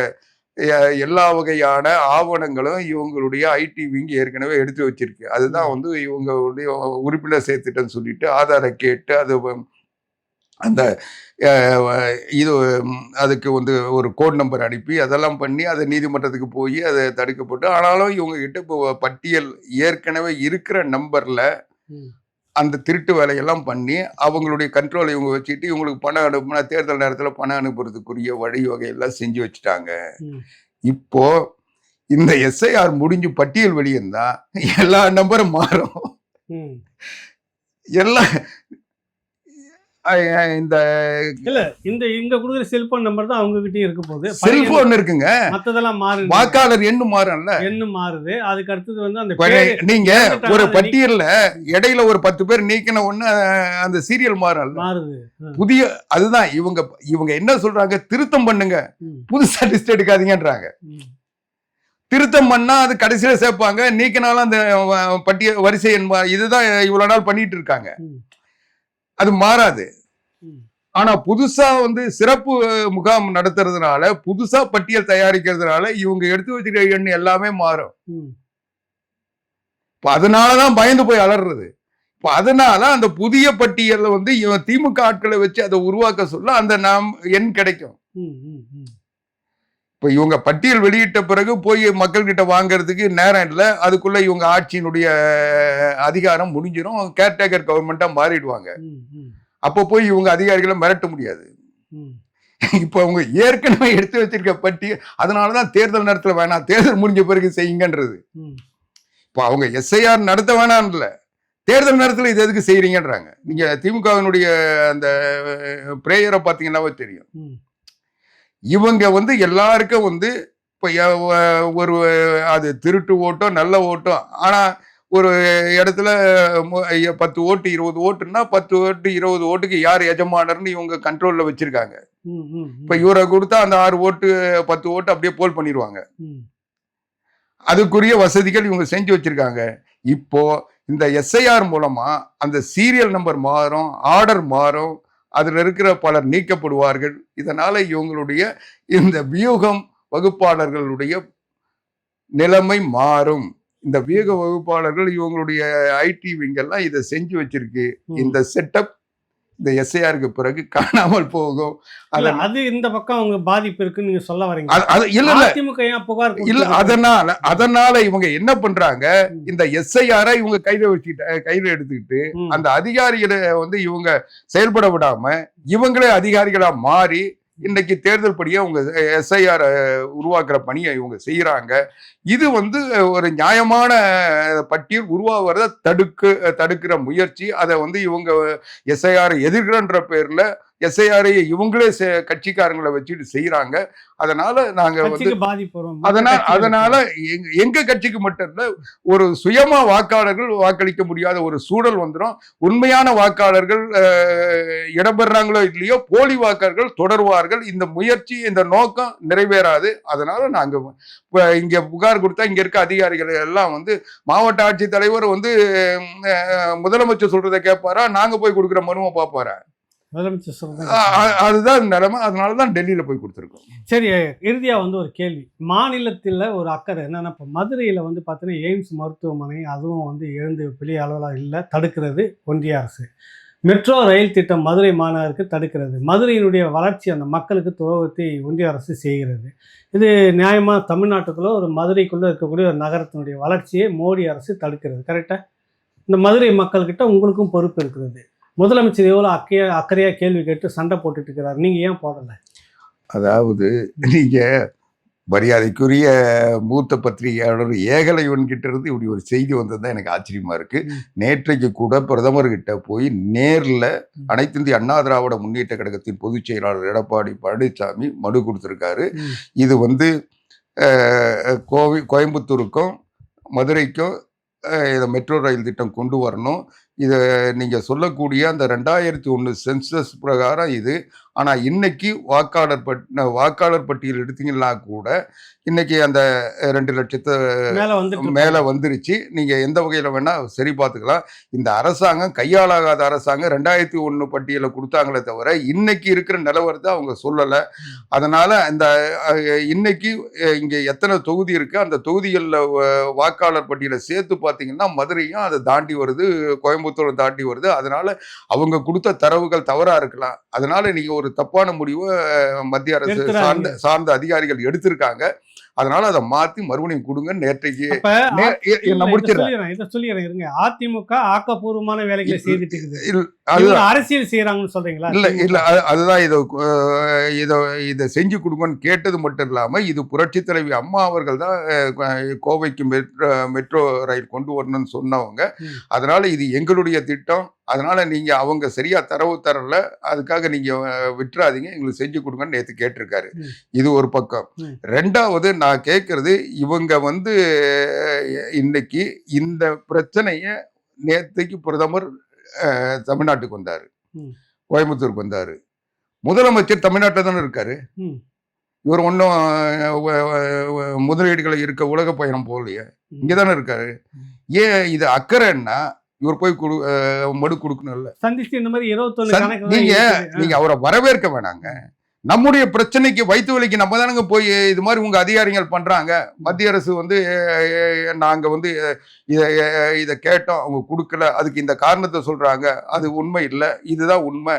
எல்லா வகையான ஆவணங்களும் இவங்களுடைய ஐடி விங் ஏற்கனவே எடுத்து வச்சிருக்கு. அதுதான் வந்து இவங்களுடைய உறுப்பினர் சேர்த்துட்டேன்னு சொல்லிட்டு ஆதாரை கேட்டு அது அந்த இது அதுக்கு வந்து ஒரு கோட் நம்பர் அனுப்பி அதெல்லாம் பண்ணி அதை நீதிமன்றத்துக்கு போய் அதை தடுக்கப்பட்டு, ஆனாலும் இவங்க கிட்ட இப்போ பட்டியல் ஏற்கனவே இருக்கிற நம்பர்ல அந்த திருட்டு வேலையெல்லாம் பண்ணி அவங்களுடைய கண்ட்ரோலை இவங்க வச்சுக்கிட்டு இவங்களுக்கு பணம் அனுப்புனா தேர்தல் நேரத்தில் பணம் அனுப்புறதுக்குரிய வழிவகையெல்லாம் செஞ்சு வச்சுட்டாங்க. இப்போ இந்த எஸ்ஐஆர் முடிஞ்சு பட்டியல் வெளியிருந்தா எல்லா நம்பரும் மாறும். எல்லாம் இந்த இங்க கொடுக்குற செல்போன் நம்பர் தான் அவங்க கிட்டயும் இருக்க போகுது. செல்போன் இருக்குங்க, மத்ததெல்லாம் மாறுது, வாக்காளர் எண்ணும் மாறும்ல, எண்ணும் மாறுது. அதுக்கு அடுத்தது வந்து அந்த நீங்க ஒரு பட்டியல்ல இடையில ஒரு 10 பேர் நீக்கின ஒண்ணு அந்த சீரியல் மாறுது. புதிய அதுதான் இவங்க என்ன சொல்றாங்க, திருத்தம் பண்ணுங்க, புதுசா லிஸ்ட் எடுக்காதீங்கன்றாங்க. திருத்தம் பண்ணா அது கடைசியில சேர்ப்பாங்க, நீக்கினாலும் அந்த பட்டியல் வரிசை இதுதான் இவ்வளவு நாள் பண்ணிட்டு இருக்காங்க, அது மாறாது. ஆனா புதுசா வந்து சிறப்பு முகாம் நடத்துறதுனால, புதுசா பட்டியல் தயாரிக்கிறதுனால இவங்க எடுத்து வச்சுக்கிற எண் எல்லாமே மாறும். இப்ப அதனாலதான் பயந்து போய் அலறது. இப்ப அதனால அந்த புதிய பட்டியல்ல வந்து இவன் திமுக ஆட்களை வச்சு அதை உருவாக்க சொல்ல அந்த எண் கிடைக்கும். இப்ப இவங்க பட்டியல் வெளியிட்ட பிறகு போய் மக்கள் கிட்ட வாங்கறதுக்கு நேரம் இல்லை, அதுக்குள்ள இவங்க ஆட்சியினுடைய அதிகாரம் முடிஞ்சிடும், கேர்டேக்கர் கவர்மெண்டா மாறிடுவாங்க. அப்ப போய் இவங்க அதிகாரிகளை மிரட்ட முடியாது. இப்ப அவங்க ஏற்கனவே எடுத்து வச்சிருக்க பட்டியல், அதனாலதான் தேர்தல் நேரத்துல வேணாம், தேர்தல் முடிஞ்ச பிறகு செய்யுங்கன்றது. இப்ப அவங்க எஸ்ஐஆர் நடத்த வேணாம் இல்ல, தேர்தல் நேரத்துல இது எதுக்கு செய்யறீங்கன்றாங்க. நீங்க திமுகவினுடைய அந்த பிரேயரை பாத்தீங்கன்னாவே தெரியும். இவங்க வந்து எல்லாருக்கும் வந்து இப்போ ஒரு அது திருட்டு ஓட்டோ நல்ல ஓட்டோ, ஆனா ஒரு இடத்துல 10 ஓட்டு 20 ஓட்டுன்னா 10 ஓட்டு 20 ஓட்டுக்கு யார் எஜமானர்னு இவங்க கண்ட்ரோல்ல வச்சிருக்காங்க. இப்ப இவரை கொடுத்தா அந்த 6 ஓட்டு 10 ஓட்டு அப்படியே போல் பண்ணிடுவாங்க. அதுக்குரிய வசதிகள் இவங்க செஞ்சு வச்சிருக்காங்க. இப்போ இந்த எஸ்ஐஆர் மூலமா அந்த சீரியல் நம்பர் மாறும், ஆர்டர் மாறும், அதுல இருக்கிற பலர் நீக்கப்படுவார்கள். இதனால இவங்களுடைய இந்த வியூகம் வகுப்பாளர்களுடைய நிலைமை மாறும். இந்த வியூக வகுப்பாளர்கள் இவங்களுடைய ஐடி விங்கெல்லாம் இதை செஞ்சு வச்சிருக்கு. இந்த செட்டப் இந்த எஸ்ஐஆருக்கு பிறகு காணாமல் போகும். அது இந்த பக்கம் அவங்க பாதிப்பு இருக்குன்னு நீங்க சொல்ல வரீங்க. அதனால இவங்க என்ன பண்றாங்க, இந்த எஸ்ஐஆரை இவங்க கையில எடுத்துக்கிட்டு அந்த அதிகாரிகளை வந்து இவங்க செயல்பட விடாம இவங்களே அதிகாரிகளா மாறி இன்னைக்கு தேர்தல் படியை அவங்க எஸ்ஐஆர் உருவாக்குற பணியை இவங்க செய்யறாங்க. இது வந்து ஒரு நியாயமான பட்டியல் உருவாகிறத தடுக்கிற முயற்சி. அதை வந்து இவங்க எஸ்ஐஆர் எதிர்க்கிறன்ற பேர்ல எஸ்ஐஆரை இவங்களே கட்சிக்காரங்களை வச்சுட்டு செய்யறாங்க. அதனால நாங்க வந்து அதனால எங்க கட்சிக்கு மட்டும் இல்ல, ஒரு சுயமா வாக்காளர்கள் வாக்களிக்க முடியாத ஒரு சூழல் வந்துடும். உண்மையான வாக்காளர்கள் இடம்பெறாங்களோ இல்லையோ போலி வாக்காளர்கள் தொடர்வார்கள். இந்த முயற்சி, இந்த நோக்கம் நிறைவேறாது. அதனால நாங்க இங்க புகார் கொடுத்தா இங்க இருக்க அதிகாரிகள் எல்லாம் வந்து மாவட்ட ஆட்சித்தலைவர் வந்து முதலமைச்சர் சொல்றதை கேட்பாரா, நாங்க போய் கொடுக்குற மனுவை பார்ப்பாரா? அதுதான் நிலைமை. அதனாலதான் டெல்லியில போய் கொடுத்துருக்கோம். சரி, இறுதியா வந்து ஒரு கேள்வி. மாநிலத்தில் ஒரு அக்கறை என்னன்னா, இப்போ மதுரையில் வந்து பார்த்தீங்கன்னா எய்ம்ஸ் மருத்துவமனை அதுவும் வந்து எழுந்து பெரிய அளவில் இல்லை, தடுக்கிறது ஒன்றிய அரசு. மெட்ரோ ரயில் திட்டம் மதுரை மாநகருக்கு தடுக்கிறது. மதுரையினுடைய வளர்ச்சி, அந்த மக்களுக்கு துரோகத்தை ஒன்றிய அரசு செய்கிறது. இது நியாயமாக தமிழ்நாட்டுக்குள்ளே ஒரு மதுரைக்குள்ளே இருக்கக்கூடிய ஒரு நகரத்தினுடைய வளர்ச்சியை மோடி அரசு தடுக்கிறது. கரெக்டாக? இந்த மதுரை மக்கள்கிட்ட உங்களுக்கும் பொறுப்பு இருக்கிறது. முதலமைச்சர் எவ்வளோ அக்கறையாக கேள்வி கேட்டு சண்டை போட்டுட்டு இருக்கிறார், நீங்கள் ஏன் போடலை? அதாவது நீங்க மரியாதைக்குரிய மூத்த பத்திரிகையாளர் ஏகலைவன் கிட்ட இருந்து இப்படி ஒரு செய்தி வந்தது தான் எனக்கு ஆச்சரியமா இருக்கு. நேற்றைக்கு கூட பிரதமர்கிட்ட போய் நேர்ல அனைத்து இந்திய அண்ணா திராவிட முன்னேற்ற கழகத்தின் பொதுச் செயலாளர் எடப்பாடி பழனிசாமி மனு கொடுத்திருக்காரு. இது வந்து கோயம்புத்தூருக்கும் மதுரைக்கும் இதை மெட்ரோ ரயில் திட்டம் கொண்டு வரணும். இதை நீங்கள் சொல்லக்கூடிய அந்த 2001 சென்சஸ் பிரகாரம் இது. ஆனால் இன்னைக்கு வாக்காளர் பட்டியல் எடுத்தீங்கன்னா கூட இன்னைக்கு அந்த 2 லட்சத்து மேலே வந்துருச்சு. நீங்கள் எந்த வகையில் வேணால் சரி பார்த்துக்கலாம். இந்த அரசாங்கம் கையாளாகாத அரசாங்கம் 2001 பட்டியலை கொடுத்தாங்களே தவிர இன்னைக்கு இருக்கிற நிலவரத்தை அவங்க சொல்லலை. அதனால் இந்த இன்னைக்கு இங்கே எத்தனை தொகுதி இருக்குது, அந்த தொகுதிகளில் வாக்காளர் பட்டியலை சேர்த்து பார்த்தீங்கன்னா மதுரையும் அதை தாண்டி வருது, கோயம்புத்தூரை தாண்டி வருது. அதனால் அவங்க கொடுத்த தரவுகள் தவறாக இருக்கலாம். அதனால் நீங்கள் ஒரு தப்பான முடிவை மத்திய அரசு சார்ந்த அதிகாரிகள் எடுத்திருக்காங்க. அதனால அதை மாத்தி மறுபடியும் கொடுங்க. நேற்றைக்கு சொல்லிடுறேன். அதிமுக ஆக்கப்பூர்வமான வேலைகளை செய்துட்டு இருக்குது, அரசியல் செய்யறாங்கன்னு சொல்றீங்களா? இல்ல அதுதான் இதை செஞ்சு கொடுங்கன்னு கேட்டது மட்டும் இல்லாம இது புரட்சி தலைவி அம்மா அவர்கள் தான் கோவைக்கு மெட்ரோ ரயில் கொண்டு வரணும்னு சொன்னவங்க. அதனால இது எங்களுடைய திட்டம். அதனால நீங்க அவங்க சரியா தரவு தரல, அதுக்காக நீங்க விட்டுறாதீங்க, எங்களுக்கு செஞ்சு கொடுங்கன்னு நேற்று கேட்டிருக்காரு. இது ஒரு பக்கம். ரெண்டாவது நான் கேட்கறது, இவங்க வந்து இன்னைக்கு இந்த பிரச்சனைய நேற்றுக்கு பிரதமர் தமிழ்நாட்டுக்கு வந்தாரு, கோயம்புத்தூருக்கு வந்தாரு. முதலமைச்சர் தமிழ்நாட்டில் தானே இருக்காரு. இவர் ஒன்றும் முதலீடுகளை இருக்க உலக பயணம் போகலையே, இங்கதானே இருக்காரு. ஏன் இது அக்கறைன்னா இவர் போய் மனு கொடுக்கணும்ல. சந்திச்சு இந்த மாதிரி 21 நீங்க அவரை வரவேற்க வேணாங்க. நம்முடைய பிரச்சனைக்கு வயிற்று வலிக்கு நம்ம தானங்க போய் இது மாதிரி உங்க அதிகாரிகள் பண்றாங்க. மத்திய அரசு வந்து நாங்க வந்து இதை கேட்டோம், அவங்க கொடுக்கல, அதுக்கு இந்த காரணத்தை சொல்றாங்க, அது உண்மை இல்லை, இதுதான் உண்மை,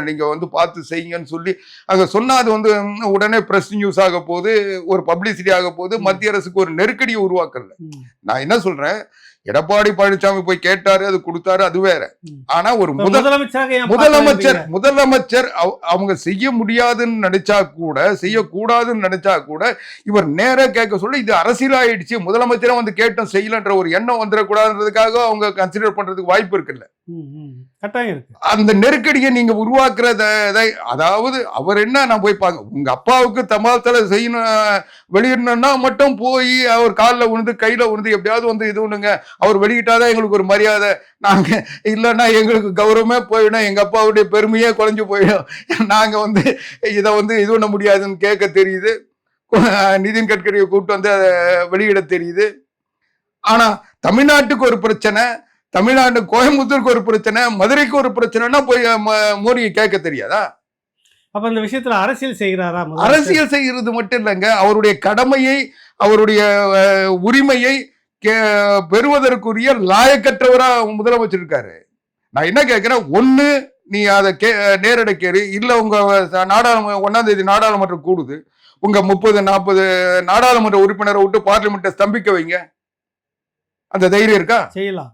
நீங்க வந்து பார்த்து செய்யுங்கன்னு சொல்லி அங்க சொன்னா அது வந்து உடனே பிரஸ் நியூஸ் ஆக போகுது, ஒரு பப்ளிசிட்டி ஆக போகுது, மத்திய அரசுக்கு ஒரு நெருக்கடியை உருவாக்கல. நான் என்ன சொல்றேன், எடப்பாடி பழனிசாமி போய் கேட்டாரு, அது கொடுத்தாரு, அது வேற. ஆனா ஒரு முதலமைச்சர் அவங்க செய்ய முடியாதுன்னு நினைச்சா கூட, செய்யக்கூடாதுன்னு நினைச்சா கூட இவர் நேர கேட்க சொல்ல இது அரசியல் ஆயிடுச்சு, முதலமைச்சரே வந்து கேட்டோம் செய்யலன்ற ஒரு எண்ணம் வந்துடக்கூடாதுன்றதுக்காக அவங்க கன்சிடர் பண்றதுக்கு வாய்ப்பு இருக்குல்ல. அந்த நெருக்கடியை நீங்க உருவாக்குறத, அதாவது அவர் என்ன, நான் போய் பாங்க உங்க அப்பாவுக்கு தபால் தலை செய்யணும் வெளியிடணும்னா மட்டும் போய் அவர் காலில் விழுந்து கையில விழுந்து எப்படியாவது வந்து இது ஒண்ணுங்க, அவர் வெளியிட்டாதான் எங்களுக்கு ஒரு மரியாதை, நாங்க இல்லைன்னா எங்களுக்கு கௌரவமே போயிடும், எங்க அப்பாவுடைய பெருமையே குறைஞ்சு போயிடும், நாங்க வந்து இதை வந்து இது பண்ண முடியாதுன்னு கேட்க தெரியுது. நிதின் கட்கரியை கூப்பிட்டு வந்து அதை வெளியிட தெரியுது. ஆனா தமிழ்நாட்டுக்கு ஒரு பிரச்சனை, தமிழ்நாடு கோயம்புத்தூருக்கு ஒரு பிரச்சனை, மதுரைக்கு ஒரு பிரச்சனைனா போய் மோடியை கேட்க தெரியாதா? அப்ப இந்த விஷயத்துல அரசியல் செய்கிறாரா? அரசியல் செய்கிறது மட்டும் இல்லைங்க, அவருடைய கடமையை, அவருடைய உரிமையை பெறுவதற்குரிய லாயக்கற்றவரா முதலமைச்சர் இருக்காரு. நான் என்ன கேட்கிறேன், ஒண்ணு நீ அதை நேரடி கேள்வி, இல்ல உங்க நாடாளுமன்ற 1ஆம் தேதி நாடாளுமன்றம் கூடுது, உங்க 30-40 நாடாளுமன்ற உறுப்பினரை விட்டு பார்லிமெண்ட்டை ஸ்தம்பிக்க வைங்க. அந்த தைரியம் இருக்கா? செய்யலாம்.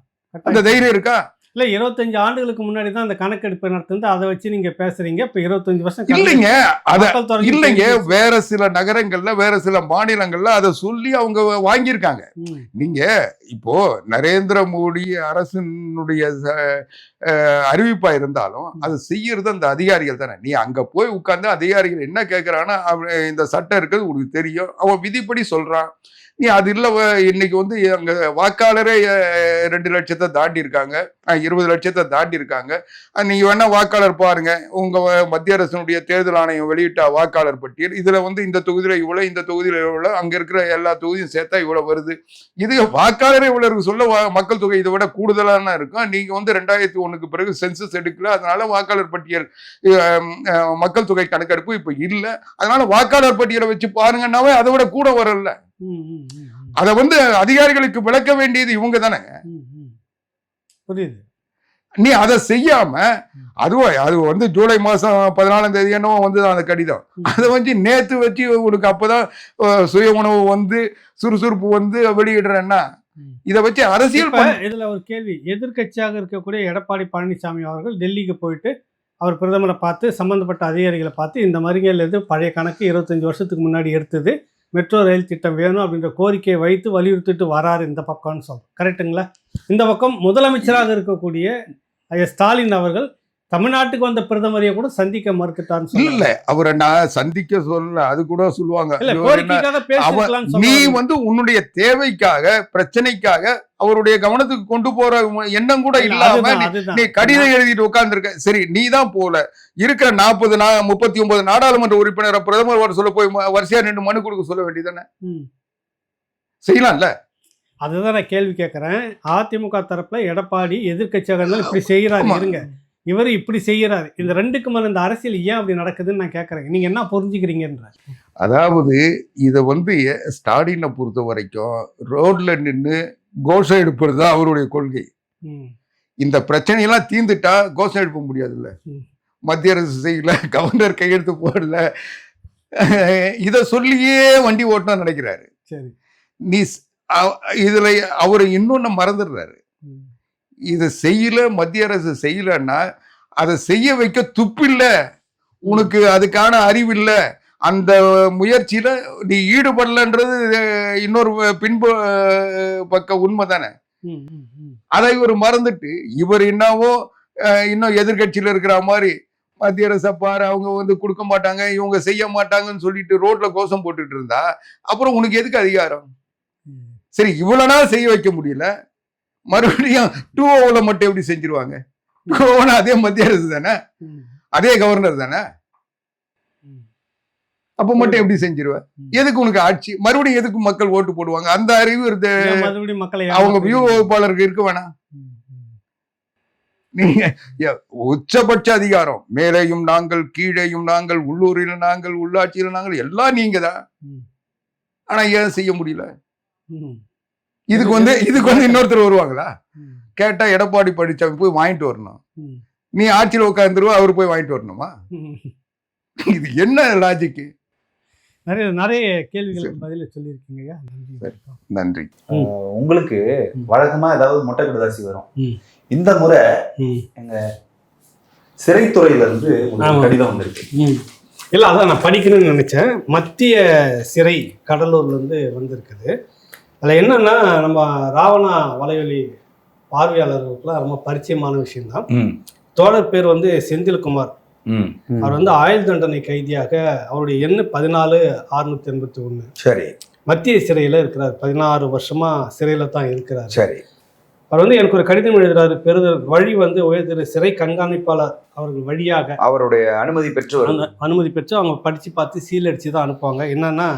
அந்த தைரியம் இருக்கா? இல்ல 25 ஆண்டுகளுக்கு முன்னாடி தான் அந்த கணக்கெடுப்பு நடத்துது, அதை வச்சு நீங்க பேசுறீங்க. இப்ப 25 வருஷம் கழிச்சு இல்லைங்க. அத மக்கள் தொகை இல்லைங்க. பெருகிருச்சு. வேற சில நகரங்கள்ல, வேற சில மாநிலங்கள்ல அத சொல்லி அவங்க வாங்கியிருக்காங்க. ம். நீங்க இப்போ நரேந்திர மோடி அரசினுடைய அறிவிப்பா இருந்தாலும் அது செய்யறது அந்த அதிகாரிகள் தானே. நீ அங்க போய் உட்கார்ந்து அதிகாரிகள் என்ன கேட்கறான்னா, இந்த சட்டம் இருக்குது உனக்கு தெரியும், அவன் விதிப்படி சொல்றான். நீ அது இல்ல இன்னைக்கு வந்து அங்க வாக்காளரே 2 லட்சத்தை தாண்டி இருக்காங்க, 20 லட்சத்தை தாண்டி இருக்காங்க. நீங்க வேணா வாக்காளர் பாருங்க, உங்க மத்திய அரசினுடைய தேர்தல் ஆணையம் வெளியிட்ட வாக்காளர் பட்டியல். இதுல வந்து இந்த தொகுதியில இவ்வளவு, இந்த தொகுதியில இவ்வளவு, அங்க இருக்கிற எல்லா தொகுதியும் சேர்த்தா இவ்வளவு வருது. இது வாக்காளரே இவ்வளவு இருக்கு சொல்ல, மக்கள் தொகை இதை விட கூடுதலான இருக்கும். நீங்க வந்து 2001க்கு பிறகு சென்சஸ் எடுக்கல, அதனால வாக்காளர் பட்டியல் மக்கள் தொகை கணக்கெடுப்பு இப்ப இல்ல, அதனால வாக்காளர் பட்டியலை வச்சு பாருங்கன்னாவே அதை விட கூட வரல. அத வந்து அதிகாரிகளுக்கு விளக்க வேண்டியது இவங்க தானே. புரியுது. நீ அதை செய்யாம அது வந்து ஜூலை மாசம் 14ஆம் தேதி என்னவோ வந்து அந்த கடிதம் அதை வந்து நேத்து வச்சு உனக்கு அப்பதான் சுய உணவு வந்து சுறுசுறுப்பு வந்து வெளியிடுறேன்னா இதை வச்சு அரசியல் இதுல ஒரு கேள்வி. எதிர்கட்சியாக இருக்கக்கூடிய எடப்பாடி பழனிசாமி அவர்கள் டெல்லிக்கு போயிட்டு அவர் பிரதமரை பார்த்து சம்பந்தப்பட்ட அதிகாரிகளை பார்த்து இந்த மாதிரிகள் எது பழைய கணக்கு 25 வருஷத்துக்கு முன்னாடி எடுத்தது, மெட்ரோ ரயில் திட்டம் வேணும் அப்படின்ற கோரிக்கையை வைத்து வலியுறுத்திட்டு வராரு இந்த பக்கம்னு சொல்றோம். கரெக்டுங்களா? இந்த பக்கம் முதலமைச்சராக இருக்கக்கூடிய ஸ்டாலின் அவர்கள் தமிழ்நாட்டுக்கு வந்த பிரதமரையை கூட சந்திக்க மறுத்துட்டான்னு இல்ல. அவரை நான் சந்திக்க சொல்லல, அது கூட சொல்லுவாங்க. நீ வந்து உன்னுடைய தேவைக்காக பிரச்சனைக்காக அவருடைய கவனத்துக்கு கொண்டு போற எண்ணம் கூட இல்லாம நீ கடிதம் எழுதிட்டு உட்கார்ந்துருக்க. சரி, நீ தான் போல இருக்கிற 39 நாடாளுமன்ற உறுப்பினரை பிரதமர் வர சொல்ல போய் வரிசையா 2 மனு கொடுக்க சொல்ல வேண்டியதானே? செய்யலாம்ல. அதுதான் நான் கேள்வி கேட்கிறேன். அதிமுக தரப்புல எடப்பாடி எதிர்கட்சியாக இருந்தாலும் இப்படி செய்யறாரு, இருங்க இவர் இப்படி செய்யறாரு, இந்த ரெண்டுக்கு மேல இந்த அரசியல் ஏன் அப்படி நடக்குதுன்னு நான் கேட்கறேன். நீங்க என்ன புரிஞ்சுக்கிறீங்கன்ற? அதாவது இதை வந்து ஸ்டாலினை பொறுத்த வரைக்கும் ரோட்ல நின்று கோஷம் எடுப்பது தான் அவருடைய கொள்கை. இந்த பிரச்சனையெல்லாம் தீர்ந்துட்டா கோஷம் எழுப்ப முடியாதுல்ல. மத்திய அரசு செய்யல, கவர்னர் கையெழுத்து போடல, இத சொல்லியே வண்டி ஓட்டணும் நினைக்கிறாரு. சரி, நீ இதுல அவரு இன்னொன்னு மறந்துடுறாரு. இதை செய்யல, மத்திய அரசு செய்யலன்னா அதை செய்ய வைக்க துப்பில்ல, உனக்கு அதுக்கான அறிவு இல்ல, அந்த முயற்சியில நீ ஈடுபடலன்றது இன்னொரு பின்பு பக்க உண்மை தானே. அதை இவர் மறந்துட்டு இவர் என்னவோ இன்னும் எதிர்கட்சியில இருக்கிற மாதிரி மத்திய அரசை பாரு, அவங்க வந்து கொடுக்க மாட்டாங்க, இவங்க செய்ய மாட்டாங்கன்னு சொல்லிட்டு ரோட்ல கோஷம் போட்டுட்டு இருந்தா அப்புறம் உனக்கு எதுக்கு அதிகாரம்? சரி, இவ்வளவு நாள் செய்ய வைக்க முடியல, மறுபடியும் 2-0 மட்டும் எப்படி செஞ்சிருவாங்க? 2-0 அதே மத்திய அரசு தானே, அதே கவர்னர் தானே, அப்ப மட்டும் எப்படி செஞ்சிருவ? எதுக்கு உனக்கு ஆட்சி? மறுபடியும் எதுக்கு மக்கள் ஓட்டு போடுவாங்க? அந்த அறிவு அவங்க வியூ வகுப்பாளருக்கு இருக்க வேணாம்? நீங்க உச்சபட்ச அதிகாரம், மேலேயும் நாங்கள், கீழேயும் நாங்கள், உள்ளூரில் நாங்கள், உள்ளாட்சியில் நாங்கள், எல்லாம் நீங்க தான். ஆனா ஏன் செய்ய முடியல? இதுக்கு வந்து இன்னொருத்தர் வருவாங்களா? கேட்டா எடப்பாடி பழனிசாமி போய் வாங்கிட்டு வரணும், நீ ஆட்சியில் உட்காந்துருவா அவர் போய் வாங்கிட்டு வரணுமா? இது என்ன லாஜிக்கு? நிறைய கேள்விகளுக்கு பதில சொல்லியிருக்கீங்க. நன்றி. உங்களுக்கு வழக்கமா ஏதாவது மொட்டை கடிதாசி வரும். இந்த முறை எங்க சிறைத்துறையில இருந்து கடிதம் வந்திருக்கு. இல்ல, அதான் நான் படிக்கணும்னு நினைச்சேன். மத்திய சிறை கடலூர்ல இருந்து வந்திருக்குது. அதில் என்னன்னா, நம்ம ராவணா வலையொலி பார்வையாளர்களுக்குலாம் ரொம்ப பரிச்சயமான விஷயம்தான். தோழர் பேர் வந்து செந்தில்குமார். அவர் வந்து ஆயுள் தண்டனை கைதியாக அவருடைய எண் 14681. சரி. மத்திய சிறையில் இருக்கிறார். 16 வருஷமா சிறையில தான் இருக்கிறார். சரி. அவர் வந்து எனக்கு ஒரு கடிதம் எழுதுறாரு. பெறுதல் வழி வந்து உயர்திரு சிறை கண்காணிப்பாளர் அவர்கள் வழியாக அவருடைய அனுமதி பெற்று அவங்க படித்து பார்த்து சீல் அடித்து தான் அனுப்புவாங்க. என்னன்னா,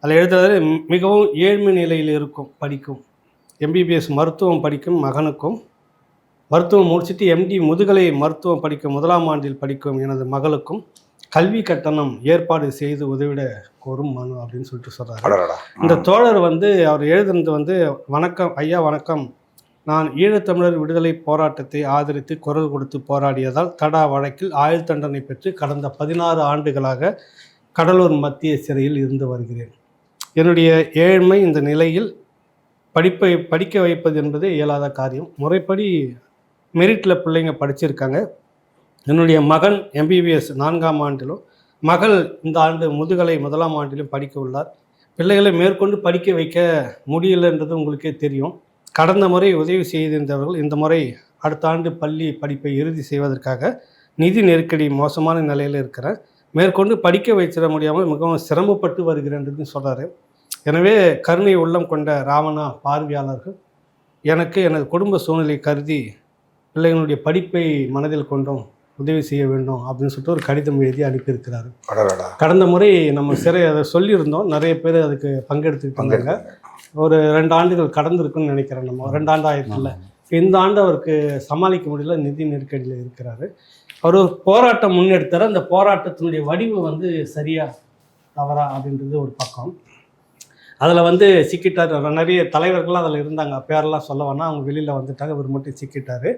அதில் எழுதுறது மிகவும் ஏழ்மை நிலையில் இருக்கும் படிக்கும் எம்பிபிஎஸ் மருத்துவம் படிக்கும் மகனுக்கும், மருத்துவம் முடிச்சுட்டு எம்டி முதுகலை மருத்துவம் படிக்கும் 1ஆம் ஆண்டில் படிக்கும் எனது மகளுக்கும் கல்வி கட்டணம் ஏற்பாடு செய்து உதவிட கோரும் மனு அப்படின்னு சொல்லிட்டு சொல்கிறாரு. இந்த தோழர் வந்து அவர் எழுதுனது வந்து, வணக்கம் ஐயா, வணக்கம். நான் ஈழத்தமிழர் விடுதலை போராட்டத்தை ஆதரித்து குரல் கொடுத்து போராடியதால் தடா வழக்கில் ஆயுள் தண்டனை பெற்று கடந்த 16 ஆண்டுகளாக கடலூர் மத்திய சிறையில் இருந்து வருகிறேன். என்னுடைய ஏழ்மை இந்த நிலையில் படிக்க வைப்பது என்பது இயலாத காரியம். முறைப்படி மெரிட்டில் பிள்ளைங்க படிச்சிருக்காங்க. என்னுடைய மகன் எம்பிபிஎஸ் 4ஆம் ஆண்டிலும், மகள் இந்த ஆண்டு முதுகலை 1ஆம் ஆண்டிலும் படிக்க உள்ளார். பிள்ளைகளை மேற்கொண்டு படிக்க வைக்க முடியலைன்றது உங்களுக்கே தெரியும். கடந்த முறை உதவி செய்திருந்தவர்கள் இந்த முறை அடுத்த ஆண்டு பள்ளி படிப்பை இறுதி செய்வதற்காக நிதி நெருக்கடி மோசமான நிலையில் இருக்கிறேன். மேற்கொண்டு படிக்க வைச்சிட முடியாமல் மிகவும் சிரமப்பட்டு வருகிறேன்றதுன்னு சொல்கிறாரு. எனவே கருணை உள்ளம் கொண்ட ராவணா பார்வையாளர்கள் எனக்கு எனது குடும்ப சூழ்நிலை கருதி பிள்ளைகளுடைய படிப்பை மனதில் கொண்டும் உதவி செய்ய வேண்டும் அப்படின்னு சொல்லிட்டு ஒரு கடிதம் எழுதி அனுப்பியிருக்கிறாரு. கடந்த முறை நம்ம அதை சொல்லியிருந்தோம். நிறைய பேர் அதுக்கு பங்கெடுத்துக்கிட்டாங்க. ஒரு 2 ஆண்டுகள் கடந்திருக்குன்னு நினைக்கிறேன். நம்ம 2 ஆண்டு ஆயிரத்துல இந்த ஆண்டு அவருக்கு சமாளிக்க முடியல, நிதி நெருக்கடியில் இருக்கிறாரு. அவர் ஒரு போராட்டம் முன்னெடுத்தார். அந்த போராட்டத்தினுடைய வடிவு சரியா தவறா அப்படின்றது ஒரு பக்கம். அதில் சிக்கிட்டார். நிறைய தலைவர்கள்லாம் அதில் இருந்தாங்க, பேரெல்லாம் சொல்ல வேணா, அவங்க வெளியில் வந்துட்டாங்க. இவர் மட்டும் சிக்கிட்டார்.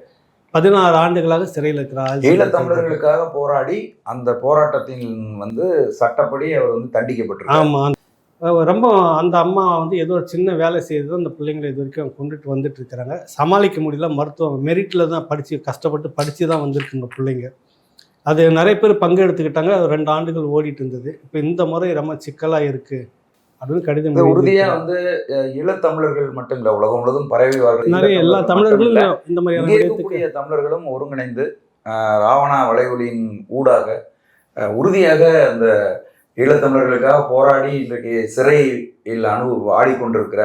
16 ஆண்டுகளாக சிறையில் இருக்கிறார். ஈழத்தமிழர்களுக்காக போராடி அந்த போராட்டத்தின் சட்டப்படி அவர் தண்டிக்கப்பட்டிருக்கார். ஆமாம், ரொம்ப அந்த அம்மா ஏதோ ஒரு சின்ன வேலை செய்து அந்த பிள்ளைங்களை இது வரைக்கும் கொண்டுட்டு வந்துட்டு இருக்கிறாங்க. சமாளிக்க முடியல. மருத்துவம் மெரிட்டில் தான் கஷ்டப்பட்டு படித்து தான் வந்திருக்குங்க பிள்ளைங்க. அது நிறைய பேர் பங்கெடுத்துக்கிட்டாங்க. 2 ஆண்டுகள் ஓடிட்டு இருந்தது. இப்போ இந்த முறை ரொம்ப சிக்கலாக இருக்குது அப்படின்னு கடிதம் உறுதியாக ஈழத்தமிழர்கள் மட்டும் இல்லை, உலகம் முழுவதும் பரவி நிறைய எல்லா தமிழர்களும் இந்த மாதிரி தமிழர்களும் ஒருங்கிணைந்து ராவணா வலையொலியின் ஊடாக உறுதியாக அந்த ஈழத்தமிழர்களுக்காக போராடி இன்றைக்கு சிறையில் ஆடிக்கொண்டிருக்கிற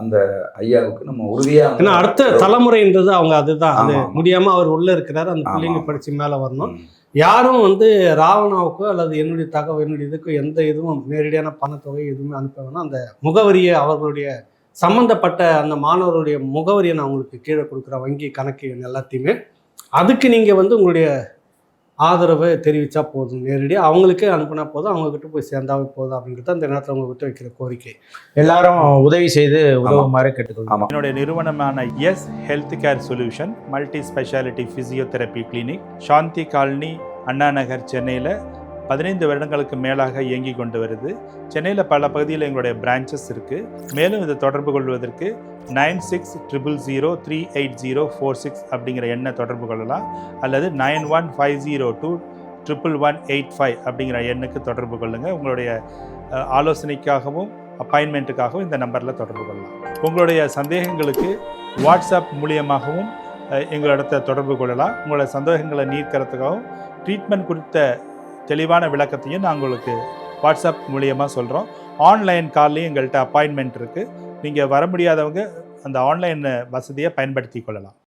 அந்த ஐயாவுக்கு நம்ம உறுதியா, ஏன்னா அடுத்த தலைமுறைன்றது அவங்க அதுதான். அது முடியாம அவர் உள்ள இருக்கிறாரு. அந்த பிள்ளைங்க படிச்சு மேல வரணும். யாரும் ராவணாவுக்கோ அல்லது என்னுடைய இதுக்கோ எந்த இதுவும் நேரடியான பணத்தொகை எதுவுமே அனுப்ப வேணாம். அந்த முகவரியை, அவர்களுடைய சம்பந்தப்பட்ட அந்த மாணவருடைய முகவரியை நான் உங்களுக்கு கீழே கொடுக்குற வங்கி கணக்கு எல்லாத்தையுமே, அதுக்கு நீங்க உங்களுடைய ஆதரவை தெரிவித்தா போதும். நேரடியாக அவங்களுக்கே அனுப்புனா போதும், அவங்கக்கிட்ட போய் சேர்ந்தாவே போதும் அப்படின்றது அந்த நேரத்தில் அவங்ககிட்ட வைக்கிற கோரிக்கை. எல்லாரும் உதவி செய்து உதவுமாறு கேட்டுக்கொள்ளும். என்னுடைய நிறுவனமான S health care solution multi speciality physiotherapy clinic Shanti colony, Anna Nagar, சென்னையில் 15 வருடங்களுக்கு மேலாக இயங்கி கொண்டு வருது. சென்னையில் பல பகுதியில் எங்களுடைய பிரான்ச்சஸ் இருக்குது. மேலும் இதை தொடர்பு கொள்வதற்கு 9600038046 அப்படிங்கிற எண்ணை தொடர்பு கொள்ளலாம். அல்லது 9150211185 அப்படிங்கிற எண்ணுக்கு தொடர்பு கொள்ளுங்கள். உங்களுடைய ஆலோசனைக்காகவும் அப்பாயின்மெண்ட்டுக்காகவும் இந்த நம்பரில் தொடர்பு கொள்ளலாம். உங்களுடைய சந்தேகங்களுக்கு வாட்ஸ்அப் மூலியமாகவும் எங்களிடத்தை தொடர்பு கொள்ளலாம். உங்களுடைய சந்தேகங்களை நீக்கிறதுக்காகவும் ட்ரீட்மெண்ட் குறித்த தெளிவான விளக்கத்தையும் நான் உங்களுக்கு வாட்ஸ்அப் மூலியமாக சொல்கிறோம். ஆன்லைன் கால்லையும் எங்கள்கிட்ட அப்பாயின்மெண்ட் இருக்குது. நீங்கள் வர முடியாதவங்க அந்த ஆன்லைன் வசதியை பயன்படுத்தி கொள்ளலாம்.